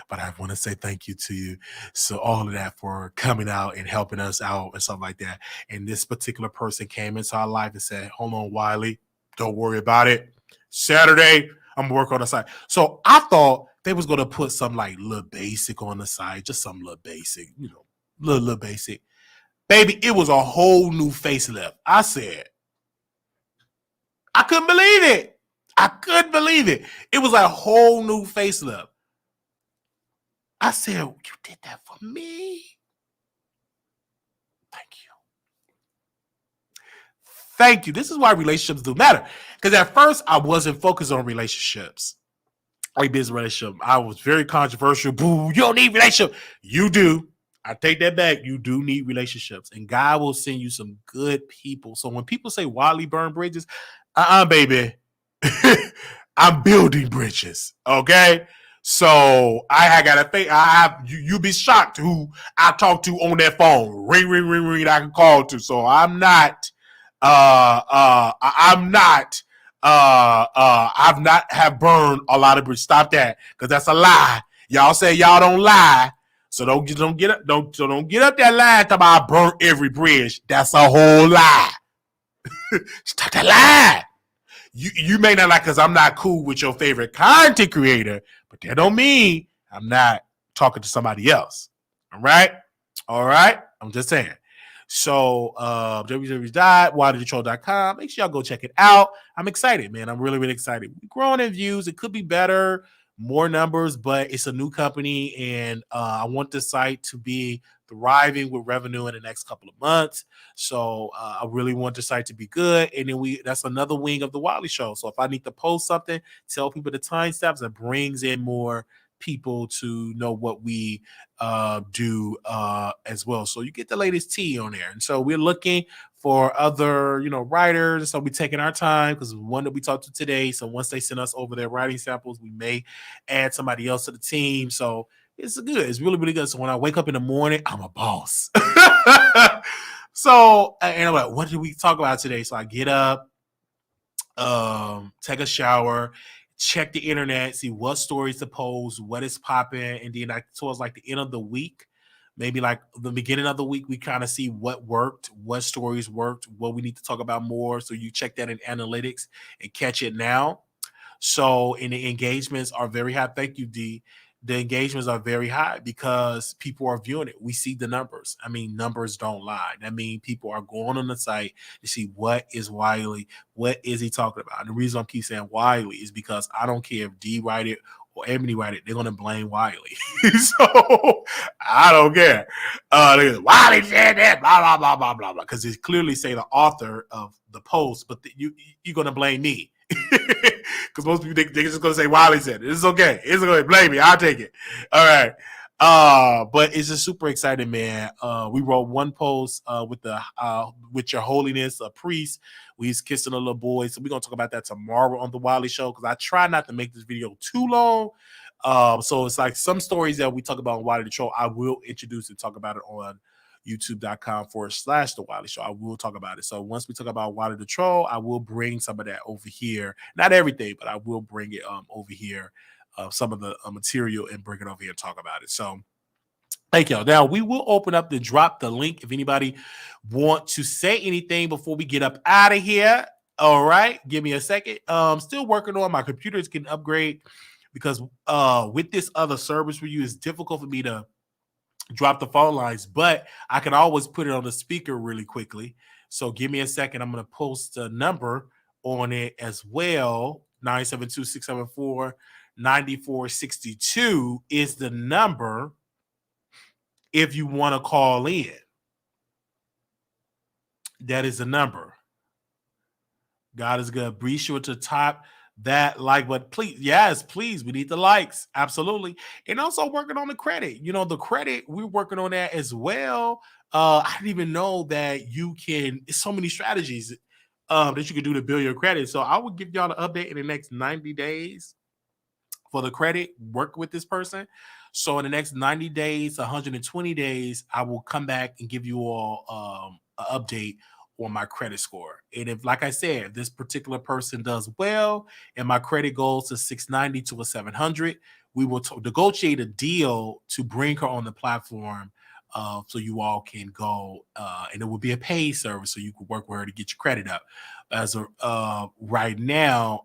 But I want to say thank you to you. So all of that for coming out and helping us out and stuff like that. And this particular person came into our life and said, hold on, Wiley, don't worry about it. Saturday, I'm gonna work on the site. So I thought they was gonna put some like little basic on the site, just some little basic, little basic. Baby, it was a whole new facelift. I said, I couldn't believe it. I couldn't believe it. It was a whole new facelift. I said, you did that for me? Thank you. Thank you. This is why relationships do matter. Because at first I wasn't focused on relationships. Like business relationship. I was very controversial. Boo, you don't need relationship. You do. I take that back. You do need relationships. And God will send you some good people. So when people say Wiley burn bridges, baby. I'm building bridges. Okay. So I got to think. I have you be shocked who I talk to on that phone. Ring, ring, ring, ring. I can call to. So I'm not. I'm not. I've not have burned a lot of bridges. Stop that, because that's a lie. Y'all say y'all don't lie, so don't get up that line talking about I burnt every bridge. That's a whole lie. Stop that lie. You may not like because I'm not cool with your favorite content creator, but that don't mean I'm not talking to somebody else. All right. I'm just saying. So www.waterdetroit.com. Make sure y'all go check it out. I'm excited, man. I'm really, really excited. We're growing in views. It could be better, more numbers, but it's a new company, and I want the site to be thriving with revenue in the next couple of months. So I really want the site to be good. And then that's another wing of the Wiley Show. So if I need to post something, tell people the timestamps, it brings in more people to know what we do as well. So you get the latest tea on there. And so we're looking for other, writers. So we're taking our time because one that we talked to today. So once they send us over their writing samples, we may add somebody else to the team. So it's good. It's really, really good. So when I wake up in the morning, I'm a boss. So, and I'm like, what did we talk about today? So I get up, take a shower, check the internet, see what stories to post, what is popping, and then towards like the end of the week, maybe like the beginning of the week, we kind of see what worked, what stories worked, what we need to talk about more. So you check that in analytics and catch it now. So, and the engagements are very high. Thank you, D. The engagements are very high because people are viewing it. We see the numbers. I mean, numbers don't lie. I mean, people are going on the site to see what is Wiley, what is he talking about. And the reason I keep saying Wiley is because I don't care if D write it or Ebony write it, they're going to blame Wiley. So I don't care. Wiley said that, blah, blah, blah, blah, blah, blah. Because it clearly say the author of the post, but you're going to blame me. Because most people they're just gonna say Wiley said it. It's okay. It's okay. Blame me. I'll take it. All right. But it's just super exciting, man. We wrote one post with your holiness, a priest. He's kissing a little boy. So we're gonna talk about that tomorrow on the Wiley Show, because I try not to make this video too long. So it's like some stories that we talk about on Wiley the Troll, I will introduce and talk about it on youtube.com/The Wiley Show. I will talk about it. So once we talk about Wiley the Troll, I will bring some of that over here. Not everything, but I will bring it over here, some of the material, and bring it over here and talk about it. So thank y'all. Now we will open up to drop the link if anybody want to say anything before we get up out of here. All right, give me a second. Still working on my computers getting upgrade, because with this other service for you, it's difficult for me to drop the phone lines, but I can always put it on the speaker really quickly. So give me a second. I'm going to post a number on it as well. 972-674-9462 is the number if you want to call in. That is the number. God is good. Be sure to tap that like button. Please, yes, please. We need the likes. Absolutely. And also working on the credit. You know, the credit, we're working on that as well. I didn't even know that you can, it's so many strategies that you can do to build your credit. So I will give y'all an update in the next 90 days for the credit, work with this person. So in the next 90 days, 120 days, I will come back and give you all an update on my credit score. And if, like I said, if this particular person does well and my credit goes to 690 to a 700, we will negotiate a deal to bring her on the platform so you all can go and it will be a paid service so you can work with her to get your credit up. As of right now,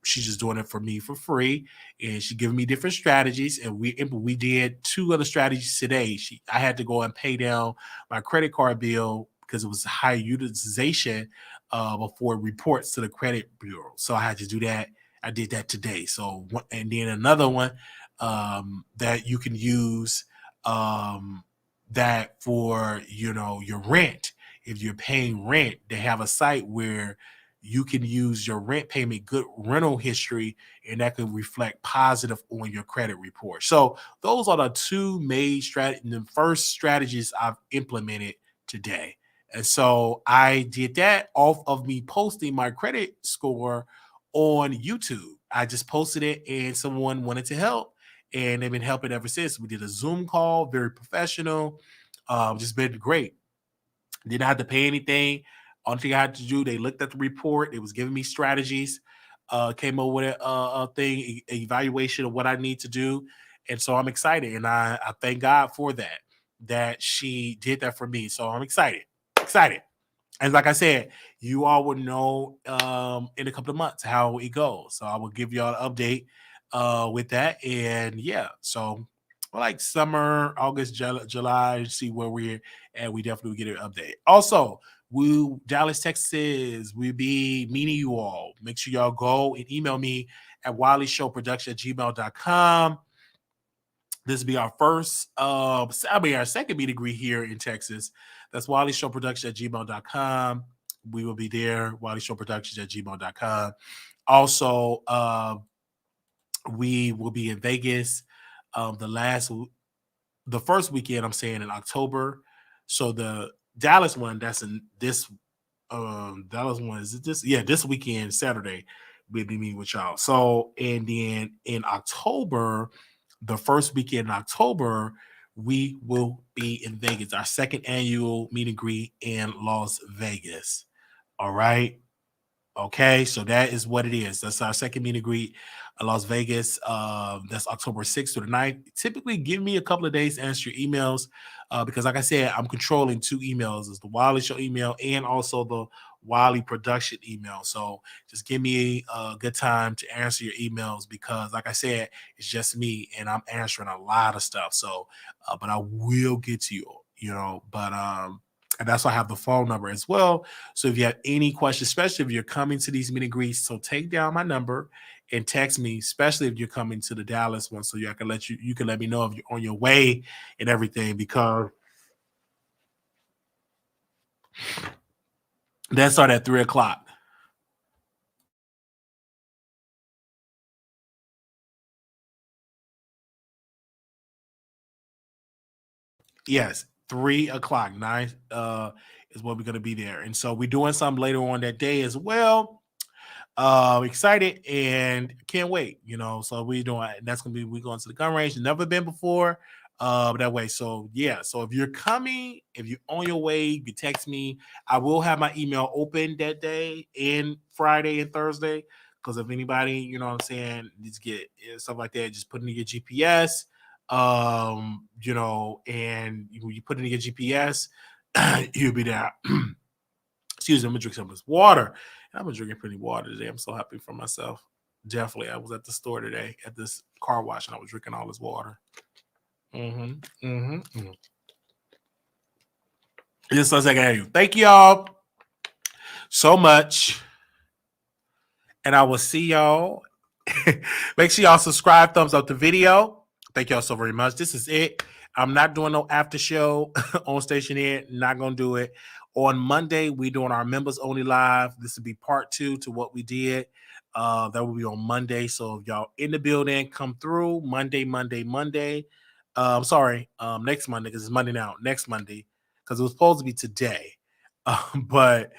she's just doing it for me for free, and she giving me different strategies. And we did 2 other strategies today. I had to go and pay down my credit card bill because it was high utilization before it reports to the credit bureau. So I had to do that. I did that today. So and then another one that you can use that for your rent. If you're paying rent, they have a site where you can use your rent payment, good rental history, and that can reflect positive on your credit report. So those are the 2 main the first strategies I've implemented today. And so I did that off of me posting my credit score on YouTube. I just posted it and someone wanted to help, and they've been helping ever since. We did a Zoom call, very professional, just been great. Didn't have to pay anything. Only thing I had to do, they looked at the report. It was giving me strategies. Came over with a thing, evaluation of what I need to do. And so I'm excited. And I thank God for that she did that for me. So I'm excited. Excited. And like I said, you all will know in a couple of months how it goes. So I will give y'all an update with that. And yeah, so like summer, August, July, see where we're at. We definitely get an update. Also, Dallas, Texas, we'll be meeting you all. Make sure y'all go and email me at wileyshowproduction@gmail.com. This will be our first, our second meet and greet here in Texas. That's wileyshowproduction@gmail.com. We will be there, wileyshowproductions@gmail.com. Also, we will be in Vegas the first weekend, I'm saying, in October. So the Dallas one, that's in this Dallas one, is it this? Yeah, this weekend, Saturday, we'll be meeting with y'all. So, and then in October, the first weekend in October, we will be in Vegas, our second annual meet and greet in Las Vegas. All right. Okay, so that is what it is. That's our second meet and greet in Las Vegas. That's October 6th to the 9th. Typically, give me a couple of days to answer your emails because, like I said, I'm controlling 2 emails. It's the Wiley Show email and also the Wiley Production email. So just give me a good time to answer your emails because, like I said, it's just me and I'm answering a lot of stuff. So, but I will get to you, and that's why I have the phone number as well. So if you have any questions, especially if you're coming to these meet and greets, so take down my number and text me, especially if you're coming to the Dallas one, so I can you can let me know if you're on your way and everything, because that start at 3:00. Yes, 3:00. 9 is what we're gonna be there. And so we're doing something later on that day as well. Excited and can't wait. So we doing that's gonna be we going to the gun range, never been before. That way. So yeah. So if you're coming, if you're on your way, you text me. I will have my email open that day and Friday and Thursday. Because if anybody, what I'm saying, needs to get stuff like that, just put it in your GPS. And when you put it in your GPS, you'll be there. Excuse me, I'm gonna drink some of this water. I've been drinking plenty of water today. I'm so happy for myself. Definitely. I was at the store today at this car wash and I was drinking all this water. Just so I can you. Thank y'all so much. And I will see y'all. Make sure y'all subscribe, thumbs up the video. Thank y'all so very much. This is it. I'm not doing no after show on Station Ed. Not gonna do it. On Monday, we're doing our members only live. This will be part 2 to what we did. That will be on Monday. So if y'all in the building, come through Monday. Next Monday, because it's Monday now. Next Monday, because it was supposed to be today. But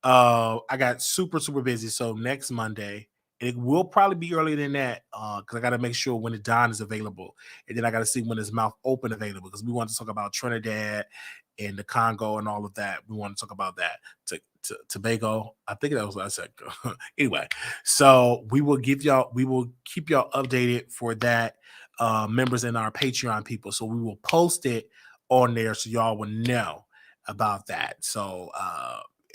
I got super busy. So next Monday, it will probably be earlier than that, because I got to make sure when the Don is available, and then I got to see when his Mouth Open available, because we want to talk about Trinidad and the Congo and all of that. We want to talk about that. Tobago, I think that was what I said. Anyway, so we will keep y'all updated for that, members in our Patreon people. So we will post it on there so y'all will know about that. So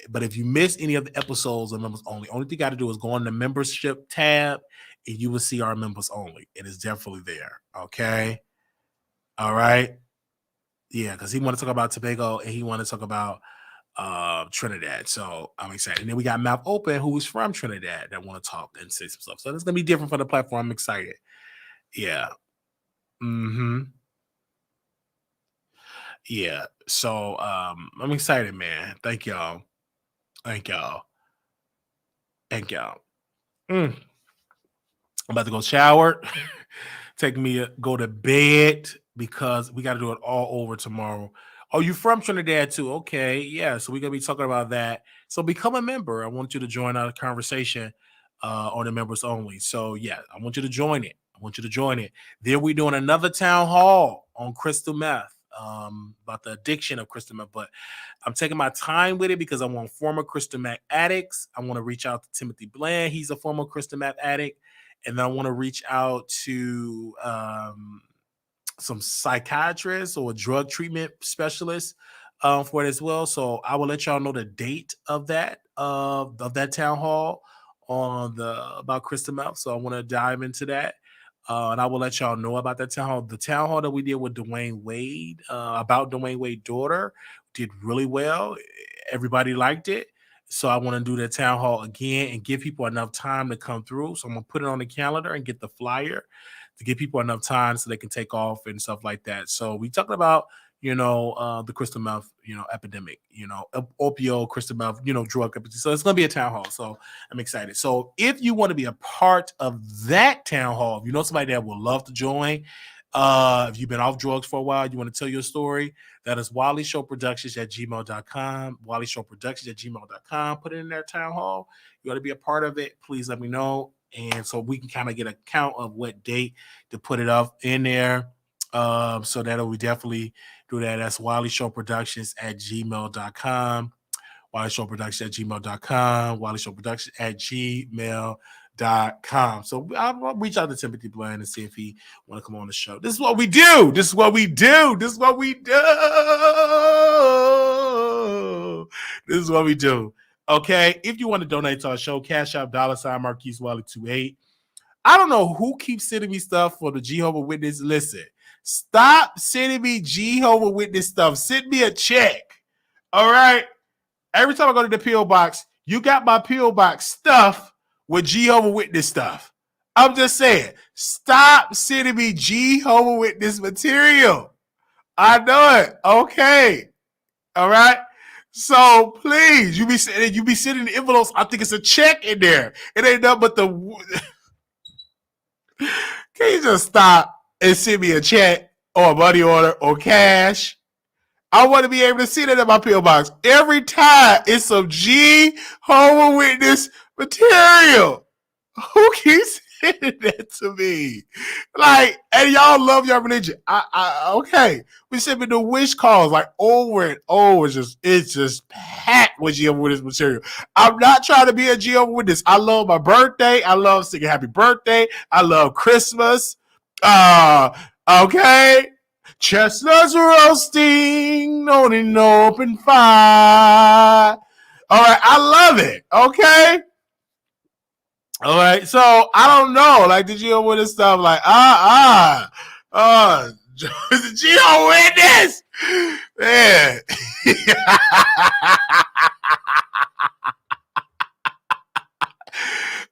but if you miss any of the episodes of members only thing you got to do is go on the membership tab and you will see our members only. It is definitely there. Okay. All right. Yeah, because he want to talk about Tobago and he want to talk about Trinidad. So I'm excited. And then we got Mouth Open, who is from Trinidad, that want to talk and say some stuff. So it's gonna be different for the platform. I'm excited. Yeah. Yeah. So I'm excited, man. Thank y'all. I'm about to go shower, go to bed, because we got to do it all over tomorrow. Oh, you from Trinidad too? Okay, yeah. So we're gonna be talking about that. So become a member. I want you to join our conversation on the members only. So yeah, I want you to join it. Then we're doing another town hall on crystal meth, about the addiction of crystal meth. But I'm taking my time with it because I want former crystal meth addicts. I want to reach out to Timothy Bland. He's a former crystal meth addict. And I want to reach out to some psychiatrists or drug treatment specialists for it as well. So I will let y'all know the date of that town hall about crystal meth. So I want to dive into that. And I will let y'all know about that town hall. The town hall that we did with Dwayne Wade, about Dwayne Wade's daughter, did really well. Everybody liked it. So I want to do the town hall again and give people enough time to come through. So I'm going to put it on the calendar and get the flyer to give people enough time so they can take off and stuff like that. So we talking about, the crystal meth, epidemic, opioid, crystal meth, drug epidemic. So it's going to be a town hall. So I'm excited. So if you want to be a part of that town hall, if you know somebody that would love to join, if you've been off drugs for a while, you want to tell your story, that is WileyShowProductions@gmail.com. WileyShowProductions@gmail.com. Put it in their town hall. You want to be a part of it, please let me know. And so we can kind of get a count of what date to put it up in there. So that'll we definitely do that. That's WileyShowProductions@gmail.com. WileyShowProductions@gmail.com. WileyShowProductions@gmail.com. So I'll reach out to Timothy Bland and see if he want to come on the show. This is what we do. This is what we do. Okay. If you want to donate to our show, Cash App $Marquise Wiley 28. I don't know who keeps sending me stuff for the Jehovah's Witness. Listen, stop sending me Jehovah's Witness stuff. Send me a check. All right. Every time I go to the P.O. box, you got my P.O. box stuff with Jehovah's Witness stuff. I'm just saying, stop sending me Jehovah's Witness material. I know it. Okay. All right. So please, you be sending the envelopes. I think it's a check in there. It ain't nothing but the. Can you just stop and send me a check or a money order or cash? I want to be able to see that in my P.O. box every time. It's some Jehovah's Witness material. Who keeps sending that to me? Like, and y'all love your religion. Okay. We send me the wish calls like over and over. It's just packed with Jehovah's Witness material. I'm not trying to be a Jehovah's Witness. I love my birthday. I love singing happy birthday. I love Christmas. Okay. Chestnuts roasting on an open fire. All right, I love it. Okay. All right, so I don't know. Like, did you with this stuff? Like, Geo Witness, man.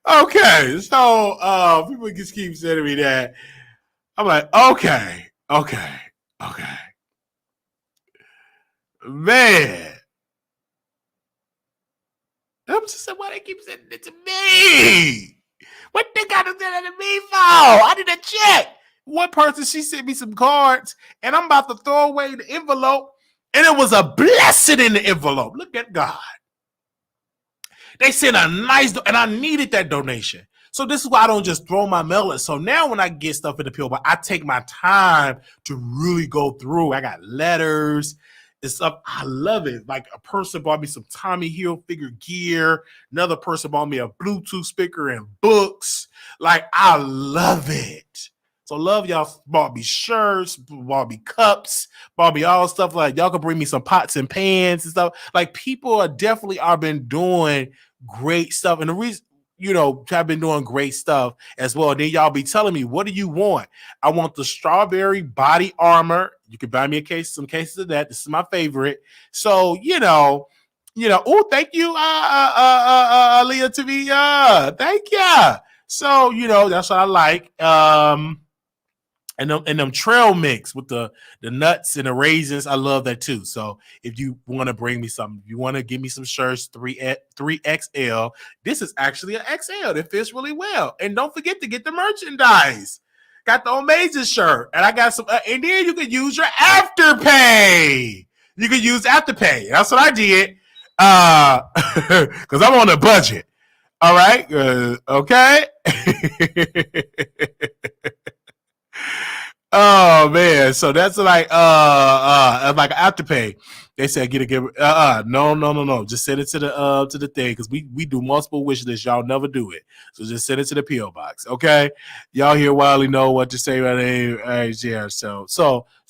Okay, so people just keep sending me that. I'm like, okay. Man. I'm just saying, why they keep sending it to me? What they got to send it to me for? I need a check. One person, she sent me some cards, and I'm about to throw away the envelope, and it was a blessing in the envelope. Look at God. They sent a nice, and I needed that donation. So this is why I don't just throw my mail in. So now when I get stuff in the pill, but I take my time to really go through. I got letters and stuff. I love it. Like a person bought me some Tommy Hilfiger gear. Another person bought me a Bluetooth speaker and books. Like I love it. So love y'all bought me shirts, bought me cups, bought me all stuff like y'all can bring me some pots and pans and stuff. Like people are definitely are been doing great stuff. And the reason, have been doing great stuff as well. Then y'all be telling me, what do you want? I want the strawberry body armor. You can buy me some cases of that. This is my favorite. So, oh, thank you, Leah TV. Thank you. So, that's what I like. And them trail mix with the nuts and the raisins, I love that too. So if you want to bring me something, if you want to give me some shirts, 3XL, this is actually an XL that fits really well. And don't forget to get the merchandise. Got the amazing shirt, and I got some. And then you can use your Afterpay. You can use Afterpay. That's what I did, because I'm on a budget. All right, okay. Oh man, so that's like Afterpay. They said no. Just send it to the thing because we do multiple wish lists. Y'all never do it, so just send it to the PO box. Okay, y'all hear Wiley know what to say right there. Yeah, so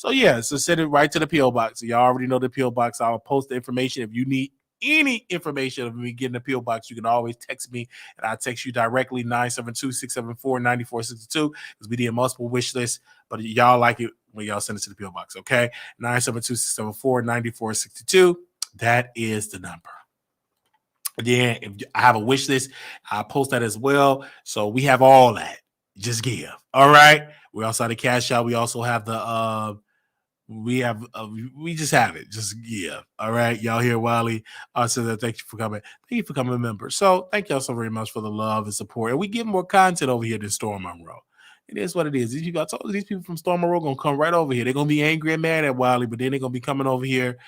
yeah, so send it right to the PO box. So y'all already know the PO box. I'll post the information if you need any information of me getting the PO box. You can always text me, and I'll text you directly 972-674-9462 because we did multiple wish lists. But y'all like it when y'all send it to the PO box, okay? 972-674-9462. That is the number. Again, if I have a wish list, I'll post that as well. So we have all that. Just give. All right. We also have the cash out. We also have the we just have it. Just give. All right. Y'all hear Wiley. So thank you for coming. Thank you for coming a member. So thank y'all so very much for the love and support. And we get more content over here than Storm Monroe. It is what it is. These people from Storm Monroe gonna come right over here. They're gonna be angry and mad at Wiley, but then they're gonna be coming over here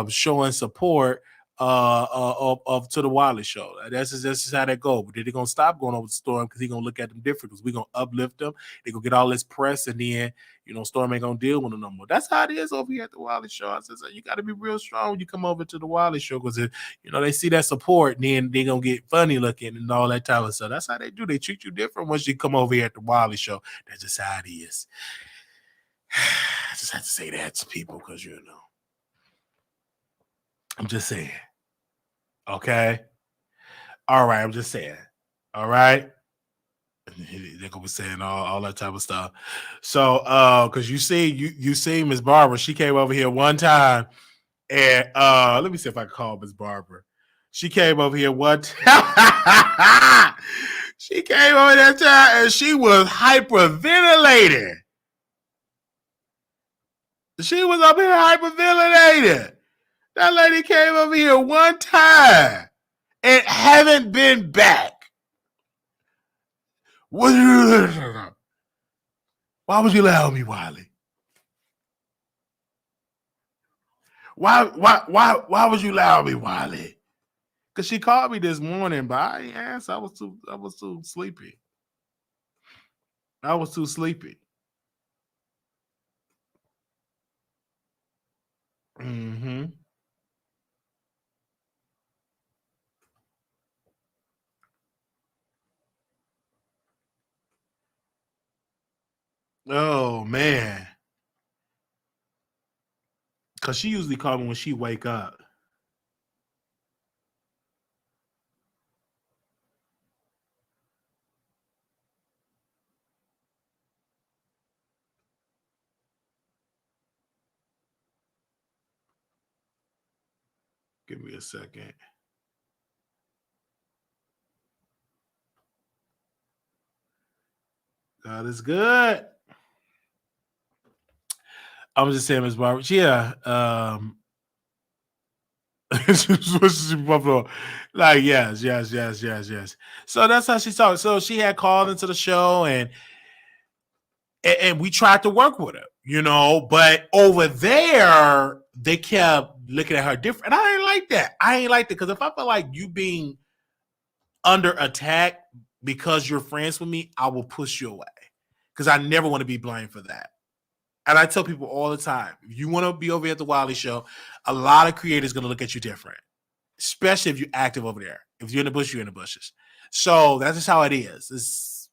showing support of to the Wiley show. That's just how that go. But then they're gonna stop going over to Storm because he's gonna look at them different because we're gonna uplift them. They're gonna get all this press, and then Storm ain't gonna deal with them no more. That's how it is over here at the Wiley show. I said, so you gotta be real strong when you come over to the Wiley show because they see that support, and then they're gonna get funny looking and all that type of stuff. That's how they do. They treat you different once you come over here at the Wiley show. That's just how it is. I just have to say that to people because I'm just saying. Okay. All right. I'm just saying. All right. They're gonna be saying all that type of stuff. So because you see Miss Barbara, she came over here one time, and let me see if I can call Miss Barbara. She came over here one time. She came over that time and she was hyperventilating. She was up here hyperventilating. That lady came over here one time and haven't been back. Why would you lie on me, Wiley? Why would you lie on me, Wiley? Because she called me this morning, but I ain't answer. I was too sleepy. I was too sleepy. Mm-hmm. Oh man. Cause she usually call me when she wake up. Give me a second. God is good. I was just saying, Miss Barbara. Yeah. Like, yes. So that's how she talked. So she had called into the show, and we tried to work with her, but over there they kept looking at her different. And I ain't like that. I ain't like that, because if I feel like you being under attack because you're friends with me, I will push you away, because I never want to be blamed for that. And I tell people all the time, if you want to be over here at the Wiley Show, a lot of creators going to look at you different, especially if you're active over there. If you're in the bush, you're in the bushes. So that's just how it is.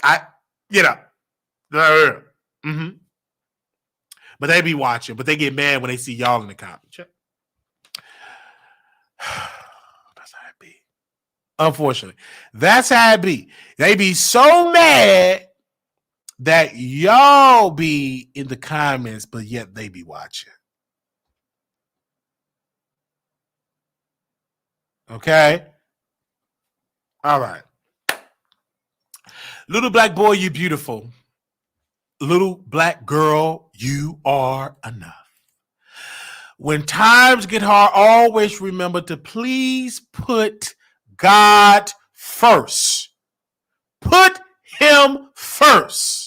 Mm-hmm. But they be watching, but they get mad when they see y'all in the comments. That's how it be. Unfortunately, that's how it be. They be so mad that y'all be in the comments, but yet they be watching. Okay? All right. Little black boy, you beautiful. Little black girl, you are enough. When times get hard, always remember to please put God first. Put him first.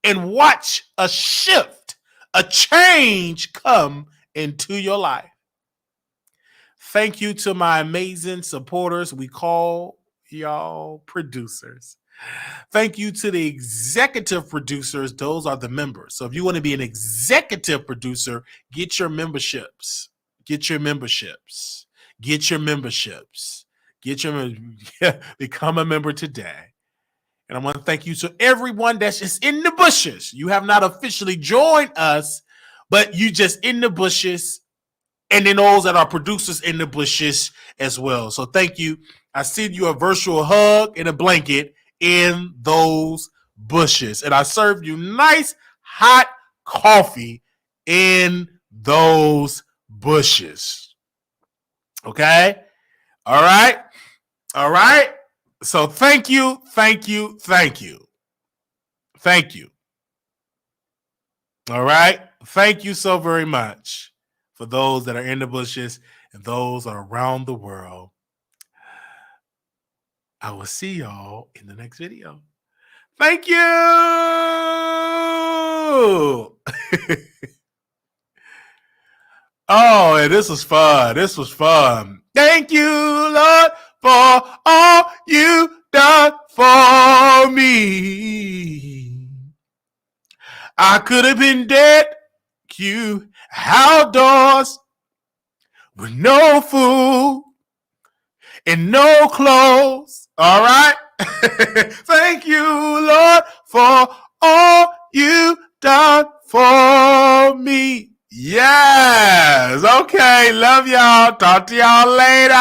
And watch a shift, a change come into your life. Thank you to my amazing supporters. We call y'all producers. Thank you to the executive producers. Those are the members. So if you want to be an executive producer, get your memberships. Become a member today. And I want to thank you to everyone that's just in the bushes. You have not officially joined us, but you just in the bushes. And then those that are producers in the bushes as well. So thank you. I send you a virtual hug and a blanket in those bushes. And I serve you nice hot coffee in those bushes. Okay? All right? So thank you. All right? Thank you so very much for those that are in the bushes and those that are around the world. I will see y'all in the next video. Thank you. Oh, and this was fun. Thank you, Lord, for all you done for me. I could have been dead, you outdoors, with no food and no clothes. All right. Thank you, Lord, for all you done for me. Yes. Okay. Love y'all. Talk to y'all later.